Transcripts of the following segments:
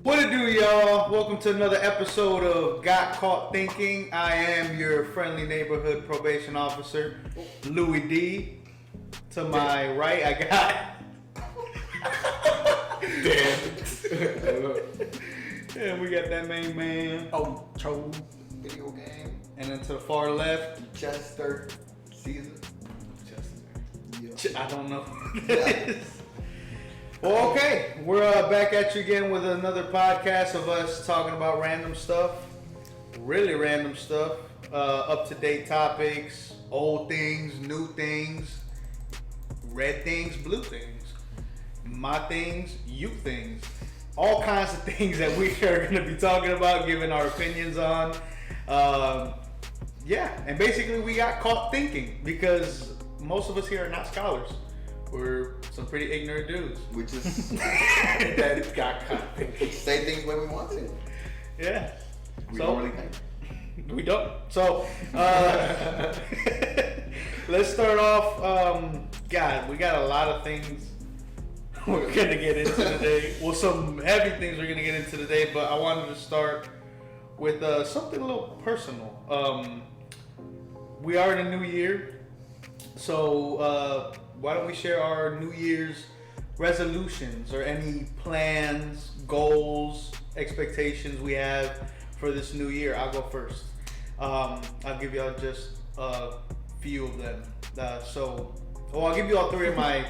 What it do, y'all? Welcome to another episode of Got Caught Thinking. I am your friendly neighborhood probation officer, Louis D. To my right, I got... And we got that main man. Oh, Cho video game. And then to the far left, Chester Caesar. I don't know who that is. Well, okay, we're back at you again with another podcast of us talking about random stuff, really random stuff, up-to-date topics, old things, new things, red things, blue things, my things, you things, all kinds of things that we are going to be talking about, giving our opinions on. Yeah, and basically we got caught thinking because most of us here are not scholars. We're some pretty ignorant dudes. We just that got caught thinking. say things when we want to. Yeah. We don't really think. We don't. So, let's start off. God, we got a lot of things we're going to get into today. Well, some heavy things we're going to get into today, but I wanted to start with something a little personal. We are in a new year, so why don't we share our New Year's resolutions or any plans, goals, expectations we have for this new year? I'll go first. I'll give y'all just a few of them. I'll give you all three of my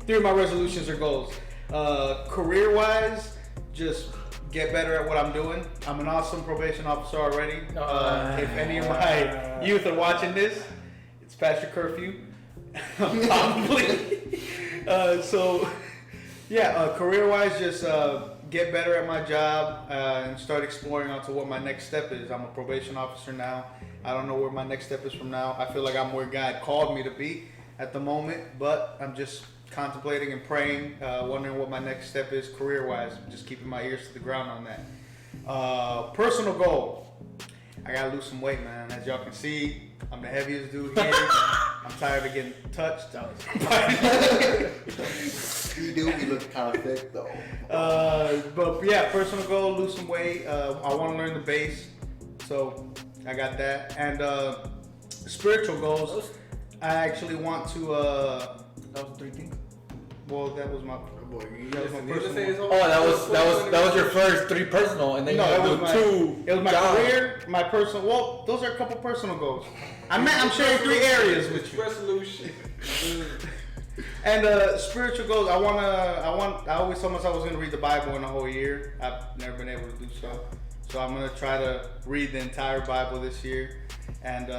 resolutions or goals. Career-wise, just get better at what I'm doing. I'm an awesome probation officer already. If any of my youth are watching this, it's past your curfew. Probably. Career-wise, just get better at my job and start exploring onto what my next step is. I'm a probation officer now. I don't know where my next step is from now. I feel like I'm where God called me to be at the moment, but I'm just contemplating and praying, wondering what my next step is career-wise. Just keeping my ears to the ground on that. Personal goal. I gotta lose some weight, man. As y'all can see, I'm the heaviest dude here. I'm tired of getting touched. You do be looking kind of thick though. But yeah, personal goal, lose some weight. I want to learn the bass, so I got that. And spiritual goals, I actually want to. That was 3 things. Well, that was my. That was my personal. That was your first 3 personal, and then No, you that was do my 2. It was my career, my personal. Well, those are a couple personal goals. I'm sharing 3 areas with you. Resolution. And spiritual goals, I always told myself I was gonna read the Bible in a whole year. I've never been able to do so. So I'm gonna try to read the entire Bible this year and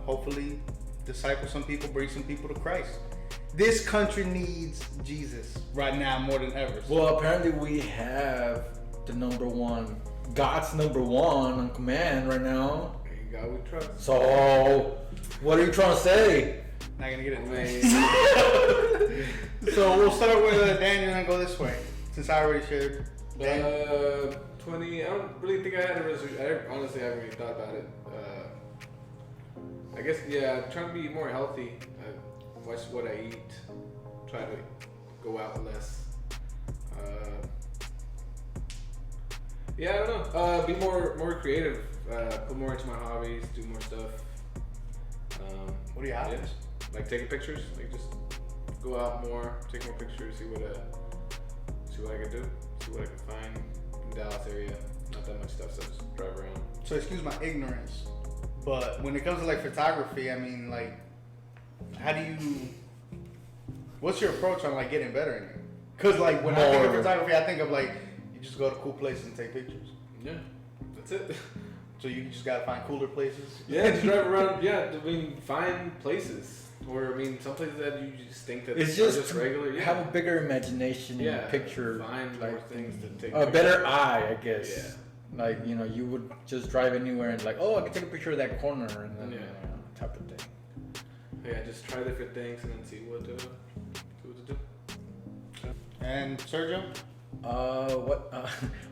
hopefully disciple some people, bring some people to Christ. This country needs Jesus right now more than ever. Well, apparently we have the number one, God's number one on command right now. In God we trust. So, what are you trying to say? Not gonna get it. So we'll start with Daniel and go this way, since I already shared. 20. I don't really think I had a resolution. I honestly haven't really thought about it. I guess trying to be more healthy. Watch what I eat. Try to go out less. I don't know. Be more creative. Put more into my hobbies. Do more stuff. What do you have? Like taking pictures. Like just go out more, take more pictures, see what I can do, see what I can find in the Dallas area. Not that much stuff, so just drive around. So excuse my ignorance, but when it comes to like photography, I mean, like, what's your approach on like getting better in it? Cause like when I think of photography, I think of like you just go to cool places and take pictures. Yeah, that's it. So you just gotta find cooler places. Yeah, just drive around. Yeah, I mean, find places. Or, I mean, some places that you just think that It's just regular. Yeah. Have a bigger imagination in Yeah, picture. find more things to take. A better eye, I guess. Yeah. Like, you would just drive anywhere and like, oh, I can take a picture of that corner and then type of thing. Yeah, just try different things and then see what to do. And Sergio?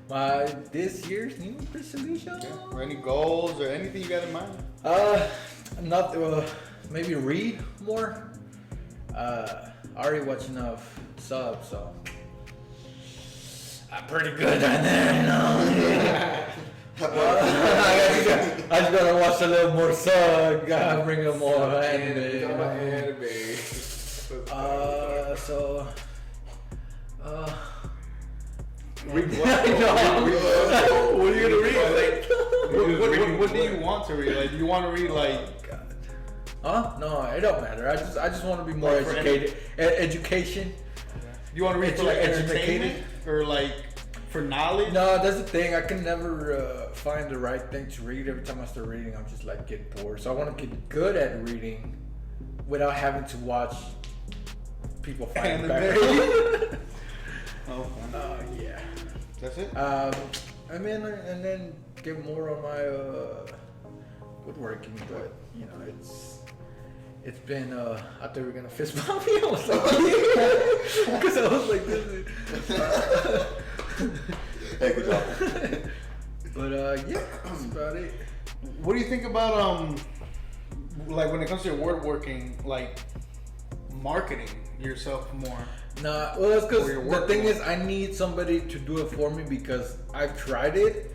My this year's New Year's resolution? Or any goals or anything you got in mind? Maybe read more. I already watch enough subs, so I'm pretty good at that, you know. I just gotta watch a little more Sug. Gotta bring them more anime. You know? So. Read what? What are you gonna read? Like, what do you want to read? Like, do you want to read like? Huh? No, it don't matter. I just want to be more Like for educated. Education. You want to read for like entertainment or like for knowledge? No, that's the thing. I can never find the right thing to read. Every time I start reading, I'm just like getting bored. So I want to get good at reading without having to watch people fighting back. Oh, Yeah. that's it. I mean, and then get more on my woodworking, but you know, it's been. I thought we were gonna fist bump me. I was like, because I was like, this is. Hey, good job. But yeah, that's about it. What do you think about like when it comes to your woodworking, like marketing yourself more? Nah, well, that's because Or your the work thing more. is, I need somebody to do it for me because I've tried it,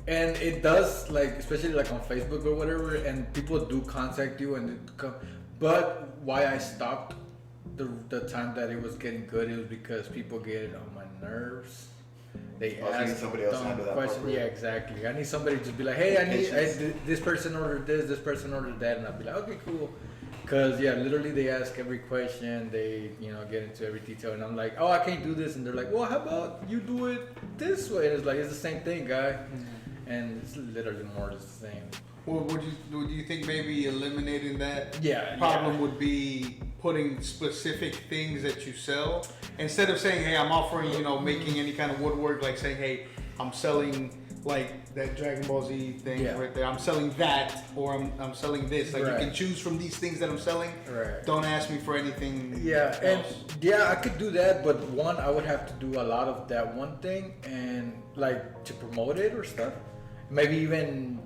and it does, like, especially like on Facebook or whatever, and people do contact you and it come. But why I stopped the time that it was getting good, it was because people get it on my nerves. They Oh, so you need ask somebody else to dumb handle that questions. part for you. Yeah, exactly. I need somebody to just be like, hey, Patience. this person ordered this person ordered that, and I'll be like, okay, cool. Cause yeah, literally they ask every question, they get into every detail, and I'm like, oh, I can't do this, and they're like, well, how about you do it this way? And it's like, it's the same thing, guy, and it's literally more the same. Well, would you think maybe eliminating that Yeah, problem would be putting specific things that you sell instead of saying, hey, I'm offering, making any kind of woodwork, like saying, hey, I'm selling like that Dragon Ball Z thing right there. I'm selling that, or I'm selling this. Like you can choose from these things that I'm selling. Right. Don't ask me for anything. Yeah, and else. yeah, I could do that, but one, I would have to do a lot of that one thing, and like to promote it or stuff. Maybe even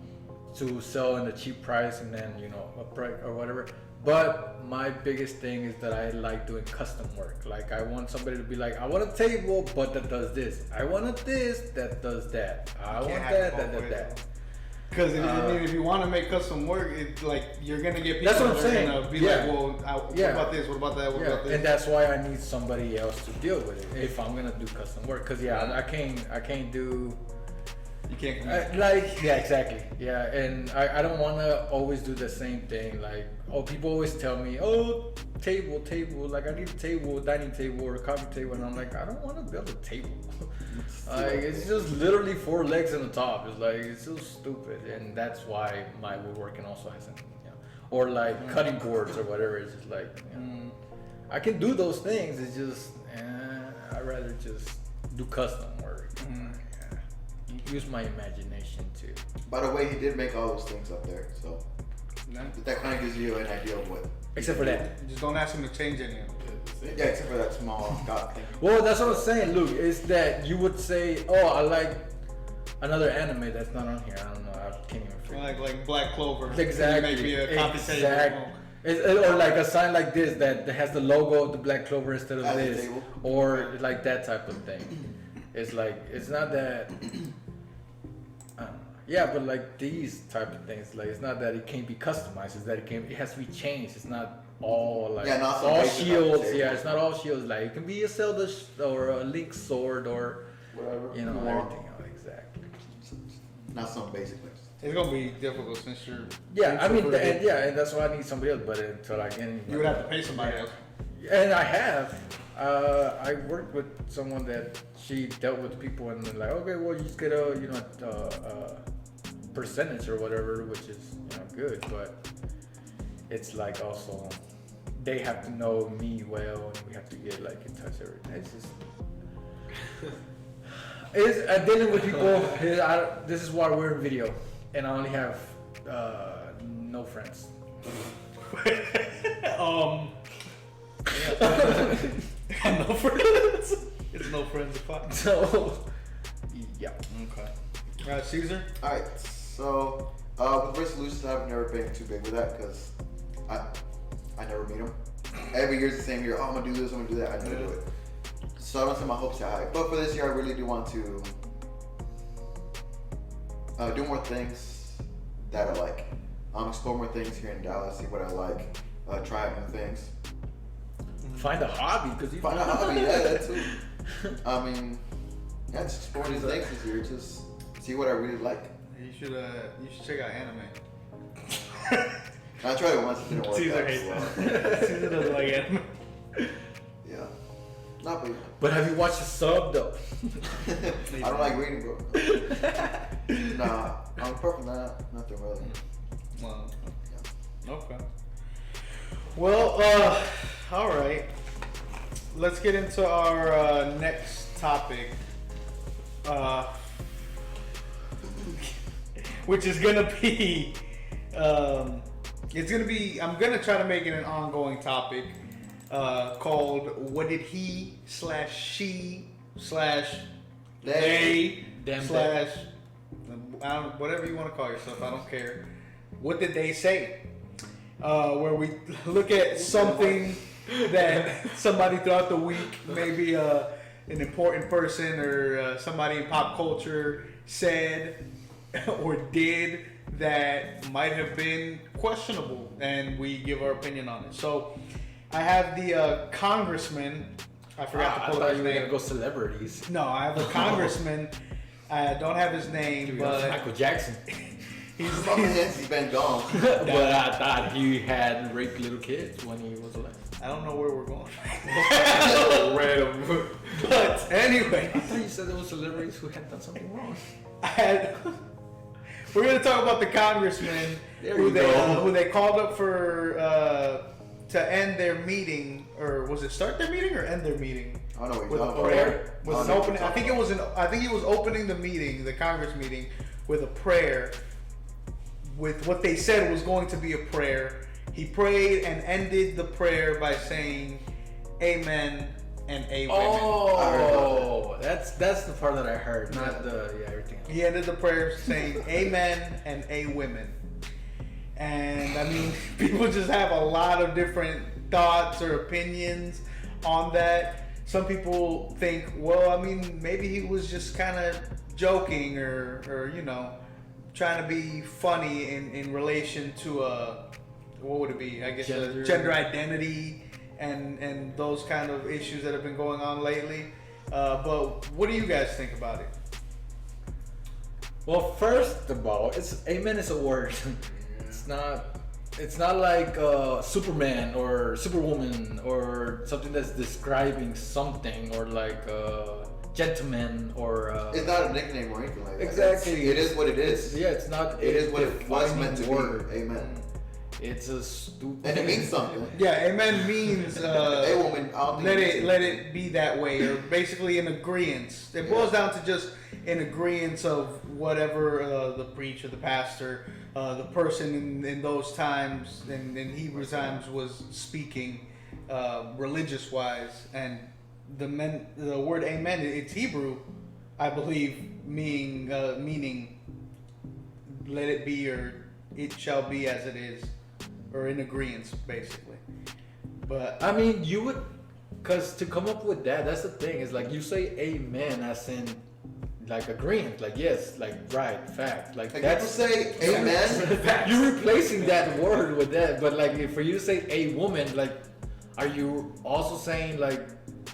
to sell in a cheap price, and then a price or whatever. But my biggest thing is that I like doing custom work. Like I want somebody to be like, I want a table, but that does this. I want a this that does that. I want that. Because if you want to make custom work, it's like you're gonna get people That's what I'm that are saying. gonna be Yeah. like, well, what about this? What about that? What about this? And that's why I need somebody else to deal with it if I'm gonna do custom work. Cause I can't do. You can't. Exactly. Yeah, and I don't want to always do the same thing. Like, people always tell me, table. Like, I need a table, dining table, or a coffee table, and I'm like, I don't want to build a table. Like, it's just literally 4 legs on the top. It's like, it's so stupid, and that's why my woodworking also hasn't, or like cutting boards or whatever. It's just like, I can do those things. It's just, I'd rather just do custom work. Use my imagination too. By the way, he did make all those things up there, so that kind of gives you an idea of what. Except for that. Just don't ask him to change any of it. Yeah, except for that small dot thing. Well, that's what I'm saying, Luke. Is that you would say, oh, I like another anime that's not on here. I don't know. I can't even figure. Like Black Clover. Exactly. Maybe a coffee Exactly. table. Or like a sign like this that has the logo of the Black Clover instead of As a this, table. or like that type of thing. It's like it's not that. Yeah, but like these type of things, like it's not that it can't be customized. It's that it has to be changed. It's not all like not some all basic shields. type of Yeah, table. it's not all shields. Like it can be a Zelda or a Link sword or Whatever. everything else. Exactly. Not some basic things. It's gonna be difficult since you're. Yeah, I mean, and and that's why I need somebody else. But until I get you would have to pay somebody else. And I have. I worked with someone that she dealt with people, and they're like, okay, well, you just get a percentage or whatever, which is good, but it's like also they have to know me well, and we have to get like in touch everything. It's just dealing with people. This is why we're in video, and I only have no friends. No friends. It's no friends apart. So yeah. Okay. Caesar. All right. So with resolutions, I've never been too big with that because I never meet them. Every year's the same year. Oh, I'm gonna do this. I'm gonna do that. I never do it. So I don't set my hopes that high. But for this year, I really do want to do more things that I like. Explore more things here in Dallas, see what I like, try out new things. Find a hobby, because you Find a hobby, yeah, that too. I mean, yeah, just explore new things this year. Just see what I really like. You should check out anime. I tried it once, it didn't work Caesar out hates so well. that. Caesar doesn't like anime. Yeah. Not but But have you watched the sub though? I don't like reading, bro. Nah, apart from that, nothing really. Well, Yeah. okay. Well, all right. Let's get into our next topic, which is gonna be, I'm gonna try to make it an ongoing topic, called "What did he / she / they Damn / whatever you want to call yourself, I don't care. What did they say?" Where we look at something that somebody throughout the week, maybe an important person or somebody in pop culture said or did that might have been questionable, and we give our opinion on it. So I have the congressman. I forgot to I pull thought his you were name. gonna go celebrities. No, I have a congressman. I don't have his name, but Michael Jackson. He's been gone. But I thought he had raped little kids when he was alive. I don't know where we're going. Random. But anyway, I thought you said there were celebrities who had done something wrong. we're going to talk about the congressman There who you go. who they called up for to end their meeting, or was it start their meeting or end their meeting? I don't know what With you're a talking prayer. about. With an opening. I think he was opening the meeting, the Congress meeting, with a prayer. With what they said was going to be a prayer. He prayed and ended the prayer by saying, "Amen and a women." Oh, that's the part that I heard, not everything else. He ended the prayer saying, "Amen and a women." And I mean, people just have a lot of different thoughts or opinions on that. Some people think, well, I mean, maybe he was just kind of joking or you know, trying to be funny in relation to what would it be? I guess gender identity and those kind of issues that have been going on lately. But what do you guys think about it? Well, first of all, amen is a word. It's not like Superman or Superwoman or something that's describing something, or like gentleman or. It's not a nickname or anything like that. Exactly. It is what it is. Yeah, it's not. It is what it was meant to word. be. Amen. It's a stupid. And it means something. Yeah, amen means A woman. I don't think let it be that way, or basically in agreement. It boils down to just in agreement of whatever the preacher, the pastor, the person in those times, in Hebrew times, was speaking religious wise. And the word amen, it's Hebrew, I believe, meaning let it be, or it shall be as it is, or in agreement, basically. But I mean, you would, because to come up with that's the thing. Is like you say amen as in like agreement, like yes, like right, fact, like Like that's. people say amen. You're replacing that word with that, but like for you to say a woman, like, are you also saying like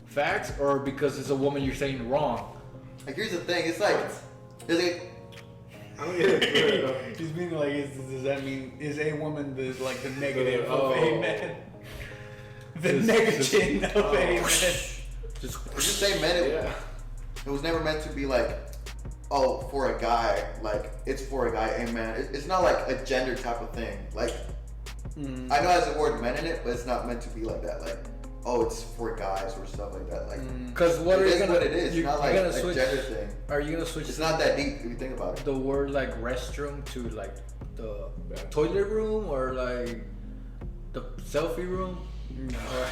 facts, or because it's a woman you're saying wrong? Like here's the thing. It's like there's a I don't get it. he's meaning like, does that mean is a woman the like the negative Oh. of amen? The Just- negation just- of amen. just say men. Yeah. It was never meant to be like, oh, for a guy. Like it's for a guy. Amen. It's not like a gender type of thing. Like I know it has the word men in it, but it's not meant to be like that. Like oh, it's for guys or stuff like that. Like Because what it are you is gonna? what it is. It's not like gonna a switch. gender thing. Are you gonna switch? It's not that deep if you think about it. the word like restroom to like the toilet room, or like the selfie room? Or,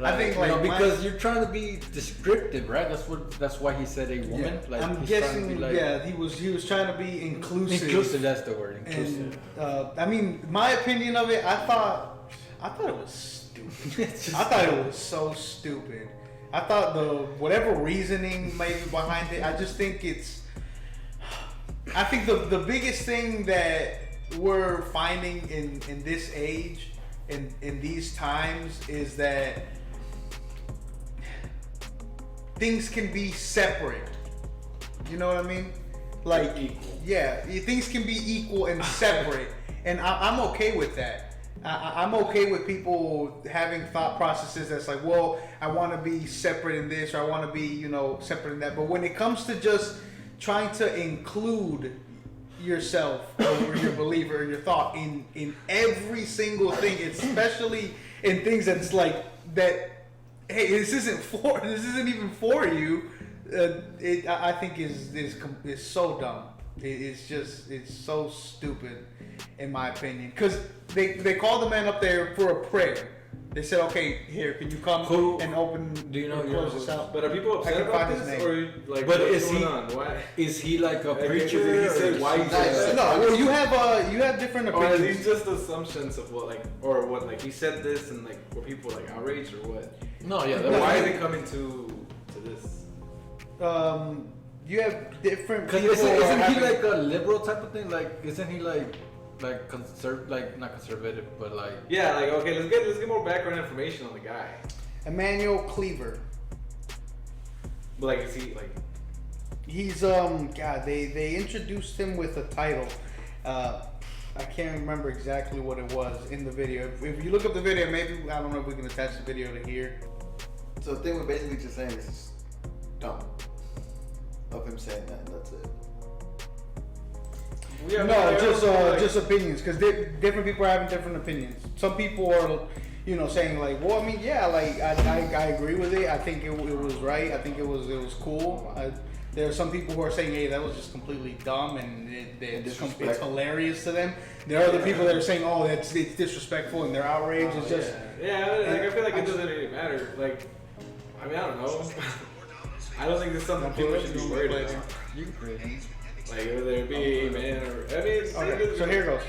I think, you know, like, because you're trying to be descriptive, right? That's why he said a woman. Yeah. Like I'm he's trying to guessing, be like, he was trying to be inclusive. inclusive. That's the word. Inclusive. And I mean, my opinion of it, I thought it was stupid. I thought it was so stupid. I thought whatever reasoning maybe behind it, I just think I think the biggest thing that we're finding in this age, in these times, is that things can be separate. You know what I mean? Like, yeah, things can be equal and separate, and I'm okay with that. I'm okay with people having thought processes that's like, well, I want to be separate in this, or I want to be, separate in that. But when it comes to just trying to include yourself or your belief or your thought in every single thing, especially in things that's like that, hey, this isn't even for you. I think is so dumb. It's so stupid, in my opinion. Because they called the man up there for a prayer. They said, okay, here, can you come and open? Do you know close this out? But are people upset about this, or like, but what's going on? Why? Is he like a preacher? Did he say why he said that? No, well, you have different Or are opinions. these just assumptions of what he said this, and like were people like outraged or what? No, yeah. But why is it coming to this? You have different Because people. isn't he having- like a liberal type of thing? Like, isn't he like not conservative, but like. Yeah, like okay, let's get more background information on the guy. Emmanuel Cleaver. But like, is he like? He's God. They introduced him with a title. I can't remember exactly what it was in the video. If you look up the video, maybe I don't know if we can attach the video to here. So the thing we're basically just saying is just dumb of him saying that, and that's it. Just opinions, because different people are having different opinions. Some people are, saying like, well, I mean, yeah, like I agree with it. I think it was right. I think it was cool. There are some people who are saying, hey, that was just completely dumb and it's hilarious to them. There are other people that are saying, oh, it's disrespectful and they're outraged. It's just like I feel like it doesn't really matter. Like, I mean, I don't know. I don't think this is something people should be worried about. You can create him. Like whether it be amen or I mean. okay. So here goes.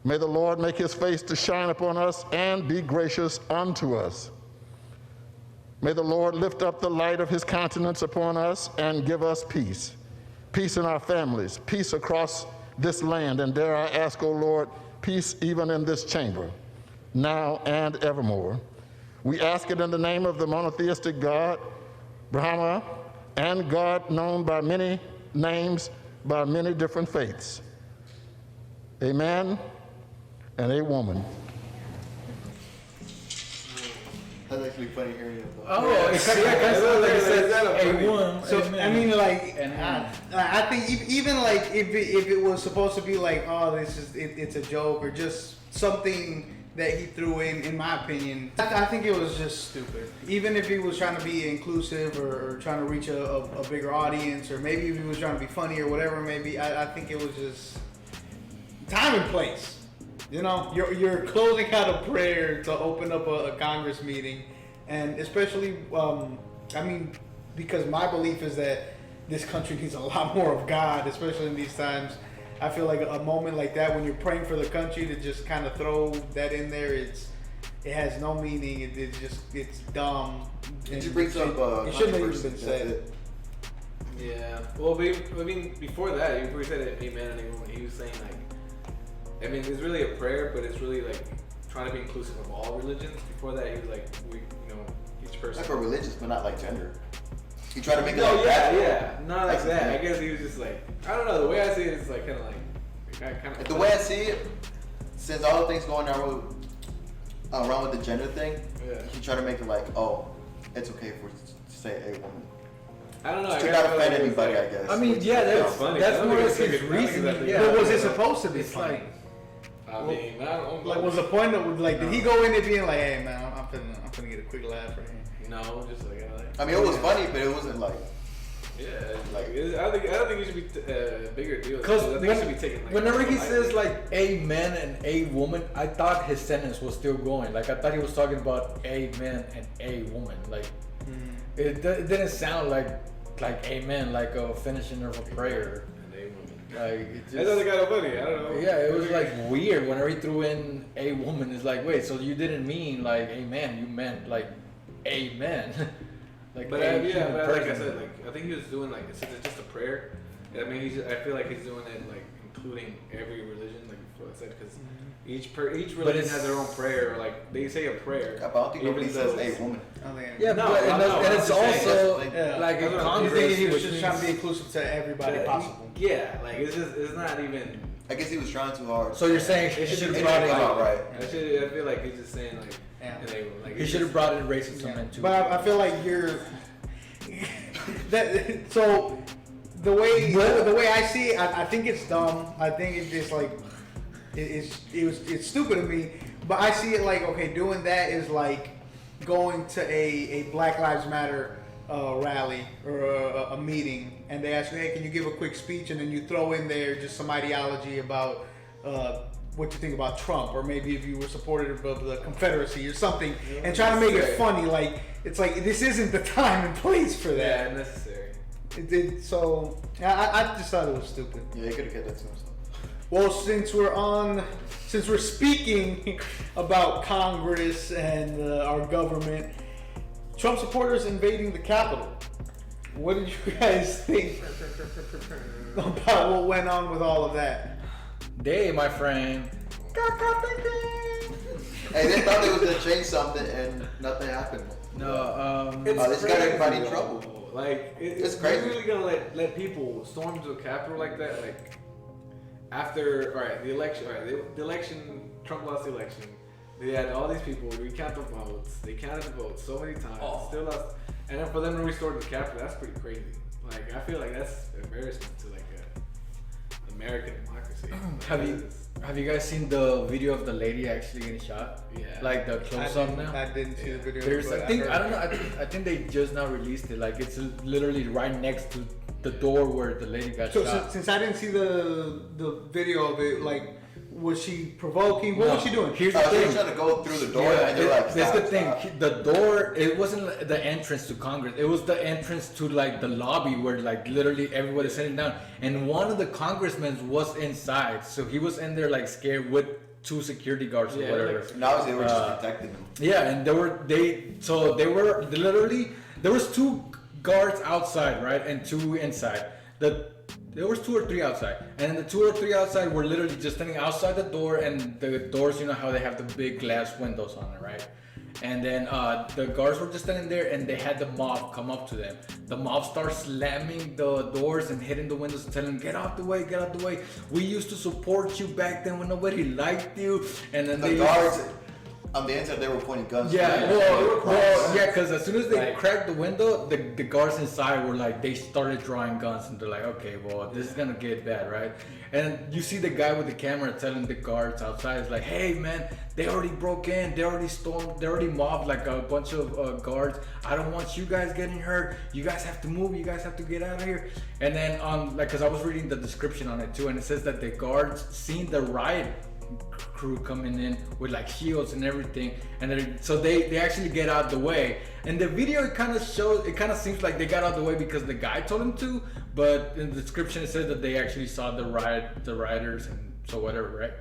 May the Lord make his face to shine upon us and be gracious unto us. May the Lord lift up the light of his countenance upon us and give us peace. Peace in our families, peace across this land, and dare I ask, O Lord, peace even in this chamber, now and evermore. We ask it in the name of the monotheistic God, Brahma, and God known by many names, by many different faiths. A man and a woman. That's actually funny hearing it. Oh, it's kind of like it says a woman. So I mean, like, and I think even like if it was supposed to be like, oh, it's a joke or just something that he threw in my opinion, I think it was just stupid. Even if he was trying to be inclusive or trying to reach a bigger audience, or maybe if he was trying to be funny or whatever, maybe I think it was just time and place. You're closing out a prayer to open up a Congress meeting, and especially, because my belief is that this country needs a lot more of God, especially in these times. I feel like a moment like that, when you're praying for the country, to just kind of throw that in there, it has no meaning. It's dumb. It just brings up it shouldn't have even been that's said. it. Yeah. Well, I mean, before that, before he said amen and everyone, he was saying like, I mean, it's really a prayer, but it's really like trying to be inclusive of all religions. Before that, he was like, each person. Like for religious, but not like gender. He tried to make it No, like yeah, that. yeah, not like that. I guess he was just like, I don't know. The way I see it is like kind of The way I see it, since all the things going on around with the gender thing, Yeah. he tried to make it like, oh, it's okay to say a woman. I don't know. To not offend anybody, I guess. I mean, yeah, That's funny. I that's don't more think or it's less like his a- I don't think reasoning. that's Yeah, But was it supposed to be it's funny? like, I mean, I don't know. Like, was the point of like, did he go in there being like, hey man, I'm finna get a quick laugh right here? No, just like. I mean, it was funny, but it wasn't like. Yeah, like I don't think it should be a bigger deal. because I think it should be taken. Like, whenever he lightly. says like a man and a woman, I thought his sentence was still going. Like I thought he was talking about a man and a woman. Like it didn't sound like amen, like a finishing of a prayer. And a woman. Like it just, That sounded kind of funny. I don't know. yeah, it was like weird whenever he threw in a woman. It's like, wait, so you didn't mean like a man, you meant like a man. Like, But a like I person. said, like I think he was doing like since it's just a prayer. I mean, I feel like he's doing it like including every religion, like what I said, because each religion has their own prayer. Like they say a prayer. I don't think nobody says, "Hey, woman." Yeah, No, but, no, and it's I'm just saying, also like he a Congress, was which just means, trying to be inclusive to everybody possible. Yeah, like it's not even. I guess he was trying too hard. so you're saying he It should have it brought didn't come out in, right. I feel like he's just saying like, like he should have brought in racism into But I feel like you're that. So the way I see it, I think it's dumb. I think it's just like it's stupid of me. But I see it like, okay, doing that is like going to a Black Lives Matter rally or a meeting, and they ask you, hey, can you give a quick speech, and then you throw in there just some ideology about what you think about Trump, or maybe if you were supportive of the Confederacy or something, and try to make it funny. Like, it's like, this isn't the time and place for that. Yeah, necessary. So I just thought it was stupid. Yeah, he could have kept that to himself. Well, since we're speaking about Congress and our government, Trump supporters invading the Capitol. What did you guys think about what went on with all of that? They, my friend. Hey, they thought they was gonna change something and nothing happened. No, This got everybody in trouble. Like It's crazy. You're really gonna let people storm to the Capitol like that? Like after the election, the election, Trump lost the election. They had all these people recount the votes. They counted the votes so many times, still lost. And then for them to restore the Capitol, that's pretty crazy. Like I feel like that's embarrassment to like American democracy. have you guys seen the video of the lady actually getting shot? Yeah. Like the close up now. I didn't see the video. There's, but I think, heard I don't know. I think they just now released it. Like it's literally right next to the door where the lady got So shot. since I didn't see the video of it, like, was she provoking? What was she doing? Here's the They were thing. trying to go through the door and they're like, that's stop, the thing. stop. The door, it wasn't the entrance to Congress. It was the entrance to like the lobby where like literally everybody's sitting down. And one of the congressmen was inside, so he was in there like scared with 2 security guards or whatever. Now they were just protecting him. Yeah, and there were literally there was 2 guards outside, right, and 2 inside. There was 2 or 3 outside, and the 2 or 3 outside were literally just standing outside the door, and the doors, you know how they have the big glass windows on it, right? And then the guards were just standing there, and they had the mob come up to them. The mob starts slamming the doors and hitting the windows and telling them, get out the way, get out the way. We used to support you back then when nobody liked you. And then The guards on the inside, they were pointing guns. yeah, well, yeah, because as soon as they cracked the window, the guards inside were like, they started drawing guns, and they're like, okay, well, this is gonna get bad, right? And you see the guy with the camera telling the guards outside, it's like, hey man, they already broke in, they already stormed, they already mobbed like a bunch of guards. I don't want you guys getting hurt. You guys have to move. You guys have to get out of here. And then like, cause I was reading the description on it too, and it says that the guards seen the riot crew coming in with like shields and everything, and so they actually get out the way. And the video, it kind of seems like they got out the way because the guy told them to, but in the description it says that they actually saw the rioters, and so whatever, right?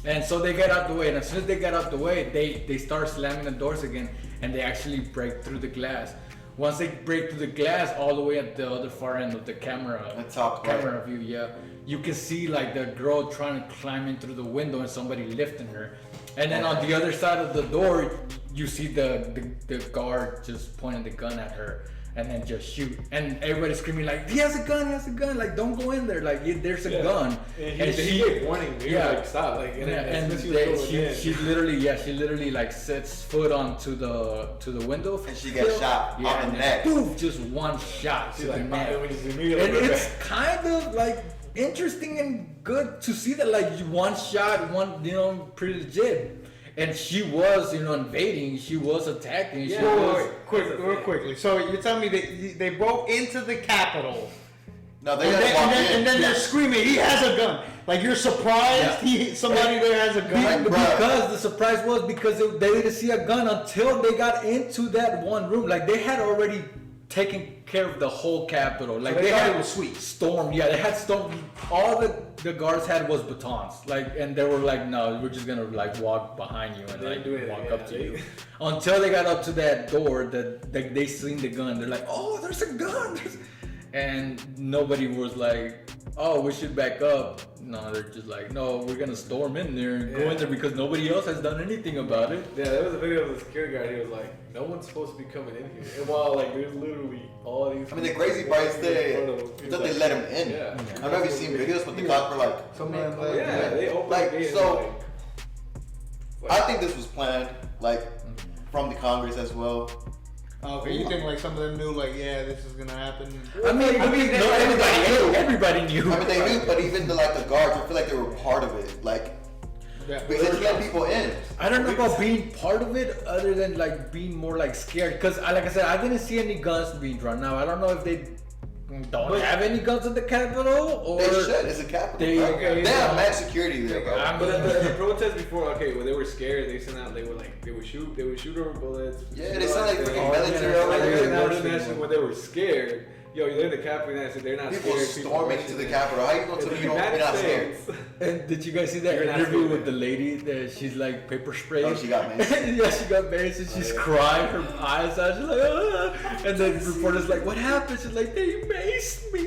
And so they get out the way, and as soon as they get out the way, they start slamming the doors again, and they actually break through the glass. Once they break through the glass, all the way at the other far end of the camera, The top camera view, yeah, you can see like the girl trying to climb in through the window and somebody lifting her. And then on the other side of the door, you see the guard just pointing the gun at her and then just shoot. And everybody's screaming like, he has a gun, like don't go in there, like there's a gun. And he gave warning, he was like, stop, like, she literally like sets foot onto the window, And she gets shot on the neck. Boom, just one shot to the neck. And it's kind of like interesting and good to see that, like, one shot, pretty legit. And she was, invading. She was attacking. She was real quickly. So you're telling me they broke into the Capitol, No, they gotta walk in. and then they're screaming, "He has a gun!" Like, you're surprised somebody there has a gun. Because the surprise was because they didn't see a gun until they got into that one room. Like, they had already taking care of the whole Capitol. Like they thought it was sweet. Stormed. Yeah, they had stormed. All the guards had was batons. Like, and they were like, no, we're just gonna like walk behind you and like walk up to you. Until they got up to that door that they seen the gun. They're like, oh, there's a gun. And nobody was like, oh, we should back up. No, they're just like, no, we're gonna storm in there and go in there because nobody else has done anything about it. Yeah, there was a video of the security guard. He was like, no one's supposed to be coming in here. And while like there's literally all these. I mean, the crazy part is they let him in. Yeah. I don't know if you've seen videos, but the cops were like, Some of them, yeah, they opened like, the gate. so- Like, I think this was planned, like, from the Congress as well. Okay, you think like some of them knew, like, yeah, this is gonna happen? I mean, everybody knew. I mean, they knew, but even the guards, I feel like they were part of it. Like, Yeah. because they let people in. I don't know about being part of it, other than like being more like scared. Cause like I said, I didn't see any guns being drawn. Now I don't know if they don't have any guns in the Capitol or They should. It's a capital. They- Bro. okay, They have mad security there, bro. I But mean, at the protest before, okay, when they were scared, they sent out, they would shoot over bullets. Yeah, they sound like freaking Oh, yeah, military that's over like there. they're Now not they're shooting national them. when they were scared. Yo, they're in the Capitol United States. They're not People scared. storming into the Capitol. How you gonna In tell the me you're United not scared? States. And did you guys see that You're not interview scared. with the lady that she's like paper sprayed? Oh, she got maced. Yeah, she got maced and she's crying her eyes out. She's like, ah. And then the reporter's like, what happened? She's like, they maced me.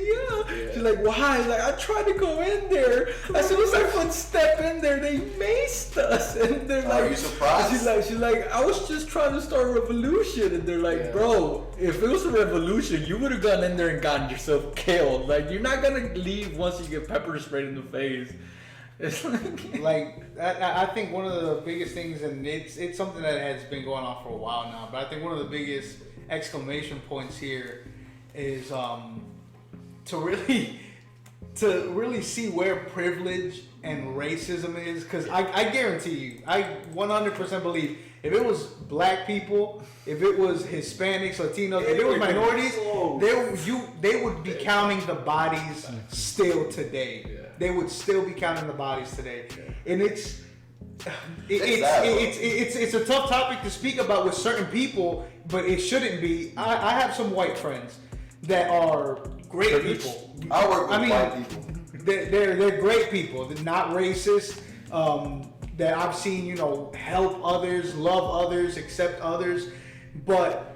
She's like, why? Like, I tried to go in there. As soon as I put step in there, they maced us. And they're like, Are you surprised? She's like, I was just trying to start a revolution. And they're like, Yeah. bro, if it was a revolution, you would have gone in there and gotten yourself killed. Like, you're not gonna leave once you get pepper sprayed in the face. It's Like I think one of the biggest things, and it's something that has been going on for a while now, but I think one of the biggest exclamation points here is to really see where privilege and racism is, because I guarantee you, I 100% believe if it was black people, if it was Hispanics, Latinos, if it was minorities, they would be counting the bodies still today. Yeah. They would still be counting the bodies today, and it's a tough topic to speak about with certain people, but it shouldn't be. I have some white friends that are great people. I work with white people. They're great people. They're not racist. That I've seen, help others, love others, accept others, but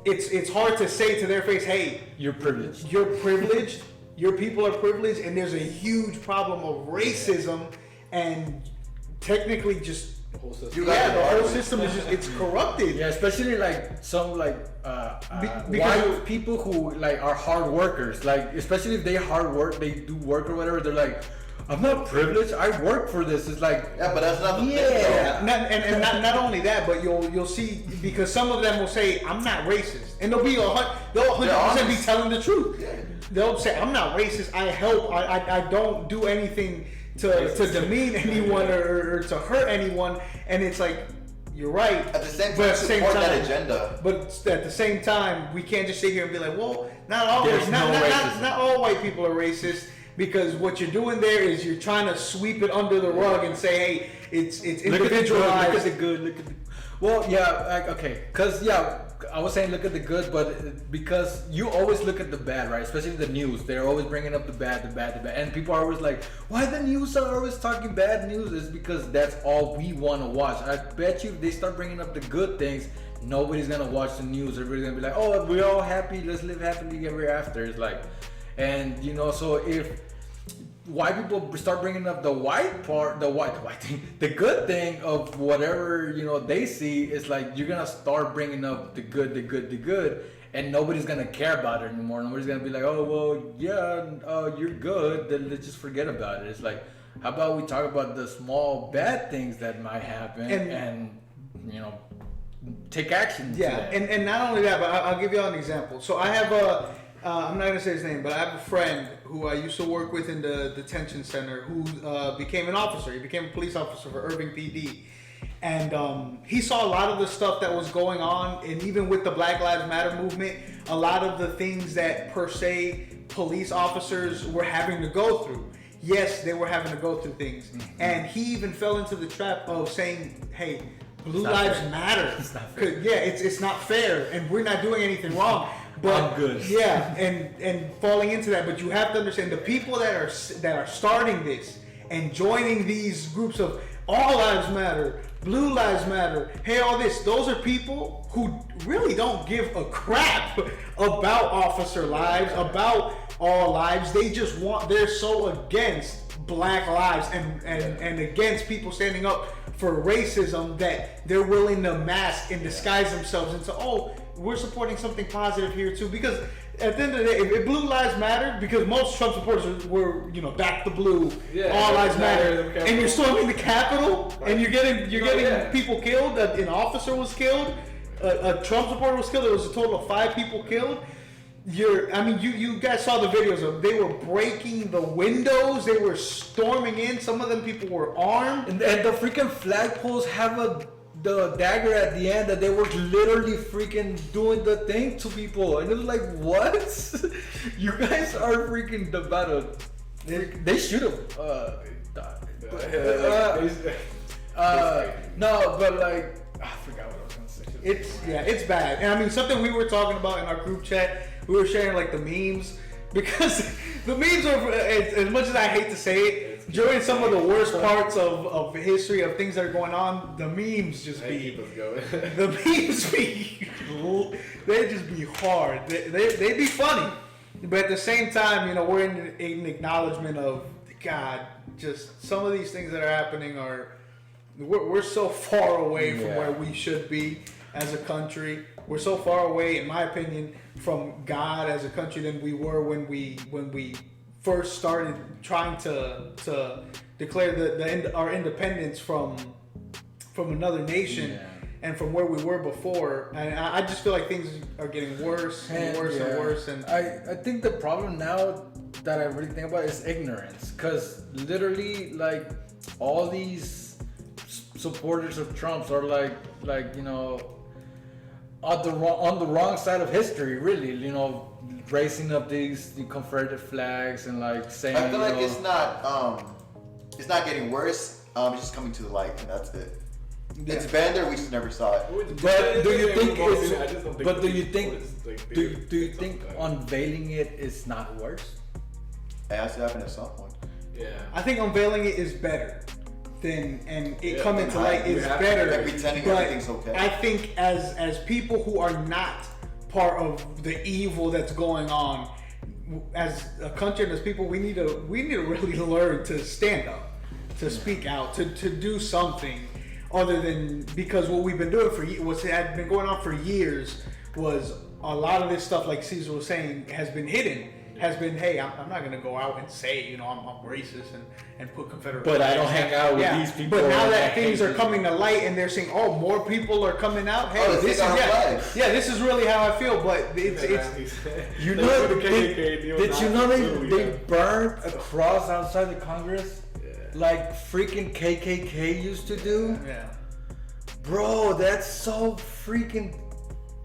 it's hard to say to their face, hey, you're privileged. you're privileged, your people are privileged, and there's a huge problem of racism and technically just The whole system. You the got whole it. system is it's corrupted. Yeah, especially like some Because- white people who like are hard workers. Like, especially if they hard work, they do work or whatever. They're like, I'm not privileged. I work for this. It's like, Yeah, but that's not the thing, Yeah, though. not only that, but you'll see, because some of them will say I'm not racist, and they'll 100% be honest. telling the truth. Yeah. They'll say I'm not racist. I help. I don't do anything to demean anyone or to hurt anyone. And it's like, you're right. At the same But time, at the same support that time- agenda. But at the same time, we can't just sit here and be like, well, not There's no racism. not all white people are racist, because what you're doing there is you're trying to sweep it under the rug and say, hey, it's individualized. Look at the good. Look at the. Well, yeah, like, okay, cause yeah, I was saying look at the good, but because you always look at the bad, right? Especially the news, they're always bringing up the bad, and people are always like, why the news are always talking bad news? Is because that's all we want to watch. I bet you if they start bringing up the good things, nobody's gonna watch the news. Everybody's gonna be like, oh, we're all happy, let's live happily ever after. It's like, and so if white people start bringing up the white thing, the good thing of whatever they see, is like you're gonna start bringing up the good, and nobody's gonna care about it anymore. Nobody's gonna be like, oh well, yeah, you're good, then let's just forget about it. It's like, how about we talk about the small bad things that might happen and take action. Yeah, to that. and not only that, but I'll give you all an example. So I have I'm not gonna say his name, but I have a friend who I used to work with in the detention center who became an officer. He became a police officer for Irving PD. And he saw a lot of the stuff that was going on, and even with the Black Lives Matter movement, a lot of the things that per se police officers were having to go through. Yes, they were having to go through things. And he even fell into the trap of saying, hey, Blue not Lives fair. Matter. It's not fair. Yeah, it's not fair, and we're not doing anything wrong. But I'm good. Yeah, and falling into that, but you have to understand the people that are starting this and joining these groups of All Lives Matter, Blue Lives Matter, hey, all this. Those are people who really don't give a crap about officer lives, about all lives. They just they're so against black lives and against people standing up for racism that they're willing to mask and disguise themselves into, oh, we're supporting something positive here too. Because at the end of the day, if Blue Lives Matter, because most Trump supporters were, back the blue, all lives matter, and you're storming the Capitol, and you're getting people killed. An officer was killed, a Trump supporter was killed. There was a total of 5 people killed. You guys saw the videos of they were breaking the windows, they were storming in. Some of them people were armed, and the freaking flagpoles have the dagger at the end that they were literally freaking doing the thing to people, and it was like, what? You guys are freaking about to. They should have died. No, but like, I forgot what I was gonna say. It's bad. And something we were talking about in our group chat. We were sharing like the memes, because the memes are, as much as I hate to say it, during some of the worst parts of history of things that are going on, the memes just keep us going. The memes they just be hard. They be funny, but at the same time, we're in an acknowledgement of, God, just some of these things that are happening we're so far away from where we should be as a country. We're so far away, in my opinion, from God as a country than we were when we first started trying to declare our independence from another nation and from where we were before. And I just feel like things are getting worse and worse and worse. And I think the problem now that I really think about is ignorance, because literally, like, all these supporters of Trump's are like on the wrong side of history, really, raising up the Confederate flags and like saying. I feel like it's not getting worse. It's just coming to the light, and that's it. Yeah. It's been there. We just never saw it. But do you think it's? But do you think? Do you think unveiling it is not worse? It has to happen at some point. Yeah. I think unveiling it is better. And it coming to light is better. Like pretending everything's okay. I think as people who are not part of the evil that's going on, as a country and as people, we need to really learn to stand up, to speak out, to do something other than, because what we've been doing what's had been going on for years was a lot of this stuff, like Caesar was saying, has been hidden. Has been, hey, I'm not gonna go out and say, I'm racist and put Confederate. But I don't hang out with these people. But now that things are coming to light and they're saying, oh, more people are coming out. Hey, this is really how I feel. But it's did you know they burned a cross outside the Congress, like freaking KKK used to do? Yeah. Bro, that's so freaking,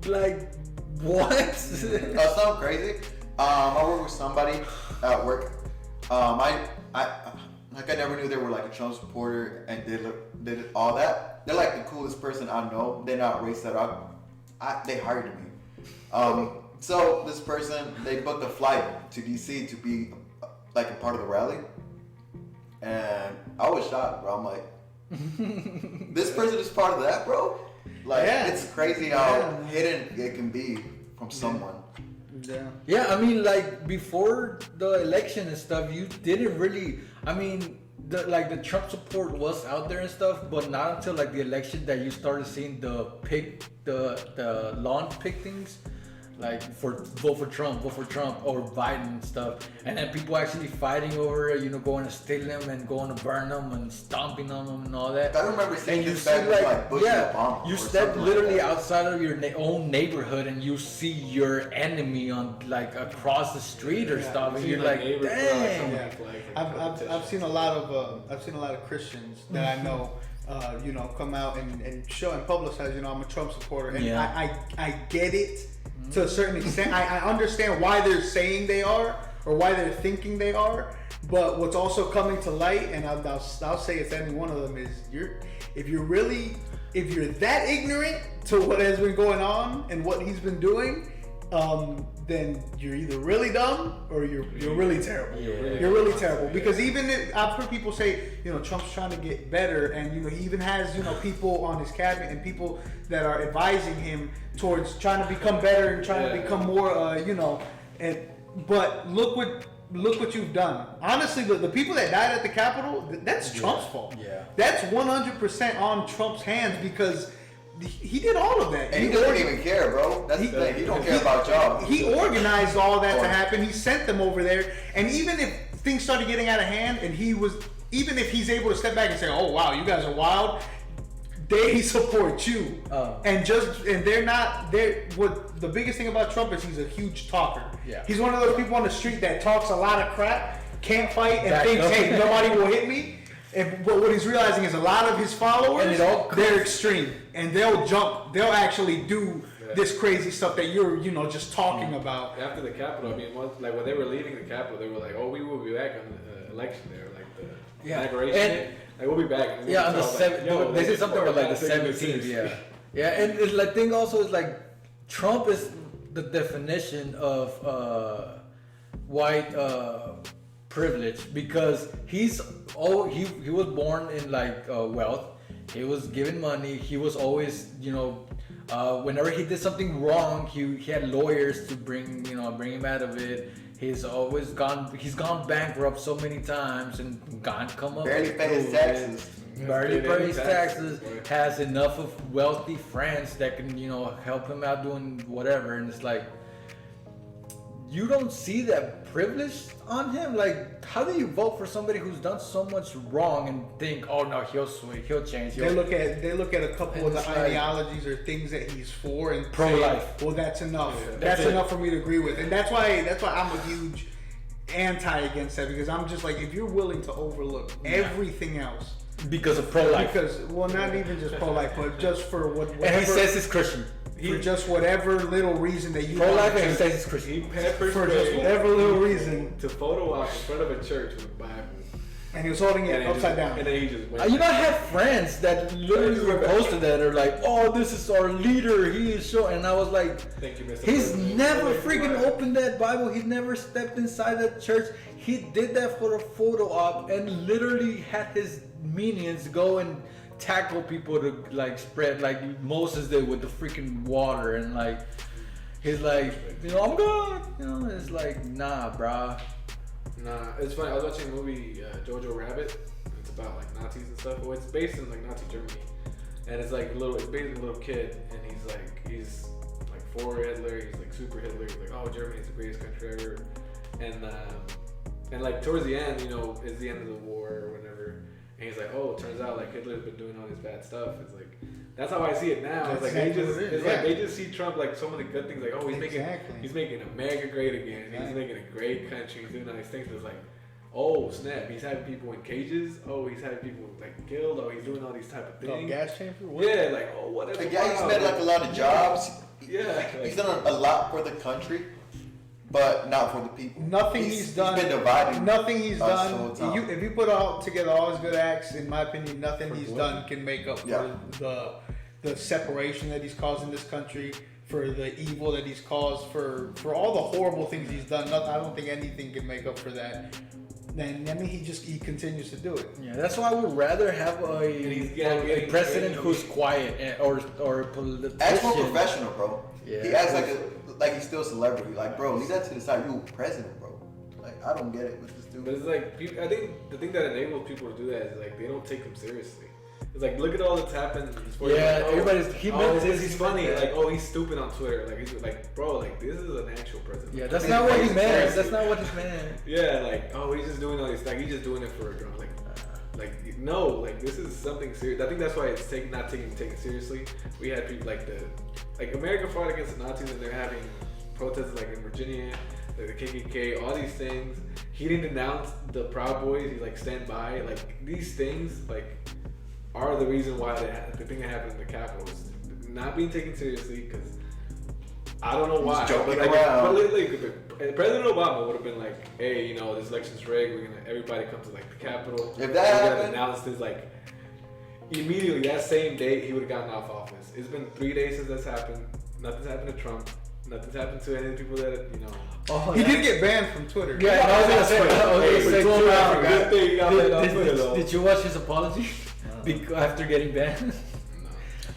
like, what? Something crazy. I work with somebody at work. I never knew they were like a Trump supporter and did all that. They're like the coolest person I know. They're not racist at all. They hired me. So this person, they booked a flight to DC to be like a part of the rally, and I was shocked, bro. I'm like, this person is part of that, bro. Like, it's crazy how hidden it can be from someone. Yeah, I mean, like, before the election and stuff, you didn't really, I mean, the Trump support was out there and stuff, but not until like the election that you started seeing the lawn pickings, like vote for Trump or Biden and stuff, and then people actually fighting over it, going to steal them and going to burn them and stomping on them and all that. I remember seeing and this back with like Bush and Obama. You step literally outside of your own neighborhood and you see your enemy on like across the street or stuff, and you're like, dang. I've seen a lot of Christians that I know. Come out and show and publicize, I'm a Trump supporter, and I get it to a certain extent. I understand why they're saying they are or why they're thinking they are, but what's also coming to light, and I'll say it's any one of them, is if you're really if you're that ignorant to what has been going on and what he's been doing, then you're either really dumb or you're really terrible. You're really terrible. Because even if, I've heard people say, Trump's trying to get better, and he even has people on his cabinet and people that are advising him towards trying to become better and trying to become more, but look what you've done. Honestly, the people that died at the Capitol, that's Trump's fault. Yeah. That's 100% on Trump's hands because he did all of that. And he doesn't even care, bro. That's the thing. He don't care about y'all. He organized all that to happen. He sent them over there. And even if things started getting out of hand and even if he's able to step back and say, oh, wow, you guys are wild, they support you. And what the biggest thing about Trump is he's a huge talker. Yeah. He's one of those people on the street that talks a lot of crap, can't fight, and thinks, hey, nobody will hit me. But what he's realizing is a lot of his followers, they're extreme. And they'll actually do this crazy stuff that you're, just talking about. After the Capitol, I mean, when they were leaving the Capitol, they were like, "Oh, we will be back on the election there, like the inauguration. Like we'll be back." And on the 7th. They said something about like the 17th. Yeah. And the thing also is like Trump is the definition of white privilege because he was born in like wealth. He was given money. He was always, whenever he did something wrong, he had lawyers to bring him out of it. He's gone bankrupt so many times and come up. Barely pay his taxes. Barely pay his taxes. Has enough of wealthy friends that can, help him out doing whatever. And it's like, you don't see that privilege on him. Like, how do you vote for somebody who's done so much wrong and think, oh no, he'll switch, he'll change? They look at a couple of the ideologies or things that he's for and pro-life. Well, that's enough. That's enough for me to agree with, and that's why I'm a huge anti against that because I'm just like, if you're willing to overlook everything else because of pro-life, not even just pro-life, but just for whatever. And he says he's Christian. For just whatever little reason that you pro-life and he says he's Christian. He peppered for just whatever little reason to photo op in front of a church with a Bible. And he was holding it upside down. And then he just went. I have friends that literally posted that are like, "Oh, this is our leader. He is so." And I was like, "Thank you, Mr. He's President." never freaking opened that Bible. He's never stepped inside that church. He did that for a photo op and literally had his minions go and tackle people to like spread like Moses did with the freaking water and like he's like, I'm good. It's like, nah, brah. Nah, it's funny. I was watching a movie, Jojo Rabbit. It's about like Nazis and stuff. Well, it's based in like Nazi Germany, and it's like it's based on a little kid, and he's like for Hitler. He's like super Hitler. He's like, oh, Germany's the greatest country ever, and like towards the end, is the end of the war or whatever. And he's like, oh, it turns out like Hitler's been doing all this bad stuff. It's like, that's how I see it now. It's like they just see Trump like so many good things. Like, oh, he's making America great again. Exactly. He's making a great country. He's doing all these things. It's like, oh snap, he's having people in cages. Oh, he's having people like killed. Oh, he's doing all these type of things. Gas chamber. Yeah, like whatever. The guy, he's made like a lot of jobs. Yeah, he's done a lot for the country. But not for the people. Nothing he's done. He's been dividing. Nothing he's done. If you put together all his good acts, in my opinion, nothing he's done can make up for the separation that he's caused in this country, for the evil that he's caused, for all the horrible things he's done. I don't think anything can make up for that. And I mean, he continues to do it. Yeah, that's why I would rather have a president who's quiet or a politician. Acts more professional, bro. Yeah. He acts like he's still a celebrity. Like, bro, leave that to the side. You president, bro. Like, I don't get it with this dude. But it's like, I think the thing that enables people to do that is like they don't take him seriously. It's like, look at all that's happened. Yeah, everybody's he's funny. Like, oh, he's stupid on Twitter. Like, he's like, bro, like this is an actual president. Yeah, that's not what he meant. That's not what he meant. Yeah, like, oh, he's just doing all this. Like, he's just doing it for a drama. Like no, like this is something serious. I think that's why it's not taken seriously. We had people like America fought against the Nazis and they're having protests like in Virginia, like the KKK, all these things. He didn't denounce the Proud Boys. He like stand by. Like these things like are the reason why the thing that happened in the Capitol was not being taken seriously because I don't know why. He's joking but around. President Obama would have been like, "Hey, this election's rigged. We're gonna everybody come to like the Capitol." If that happened, announced this like, immediately that same day he would have gotten off office. It's been 3 days since that's happened. Nothing's happened to Trump. Nothing's happened to any of the people that, you know. Oh, He did get banned from Twitter. Yeah, I was gonna say too. Good thing he got banned on Twitter, though. Did you watch his apology after getting banned? No.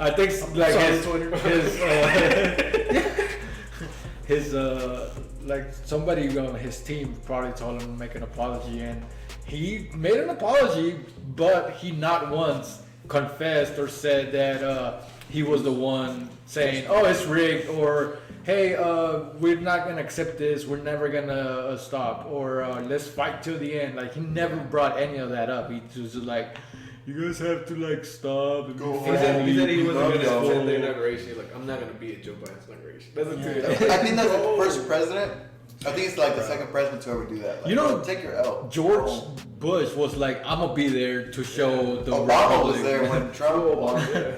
I think like sorry, his like somebody on his team probably told him to make an apology, and he made an apology, but he not once confessed or said that he was the one saying, "Oh, it's rigged," or "Hey, we're not gonna accept this. We're never gonna stop," or "Let's fight till the end." Like he never brought any of that up. He was just like, "You guys have to like stop and Go be He said he friendly, wasn't be going to attend the loving." inauguration. He's like, I'm not going to be at Joe Biden's inauguration. That's a dude. I think that's the first president. I think it's like the second president to ever do that. Like, You know, take your L. George Oh. Bush was like, "I'm gonna be there to show the Obama was Republic." there when Trump won. Yeah.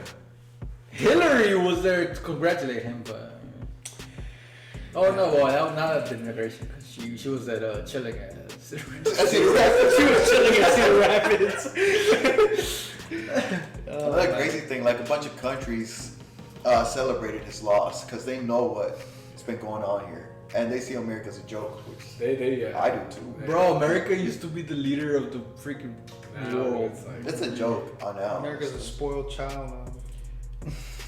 Hillary was there to congratulate him, but oh no, well, that was not at the inauguration because she was at chilling at Cedar Rapids. She was chilling at Cedar Rapids. Another crazy thing, like a bunch of countries celebrated his loss because they know what's been going on here, and they see America as a joke, which They I do too. Bro, America used to be the leader of the freaking Now world. it's like, It's a joke on now. America's a spoiled child now.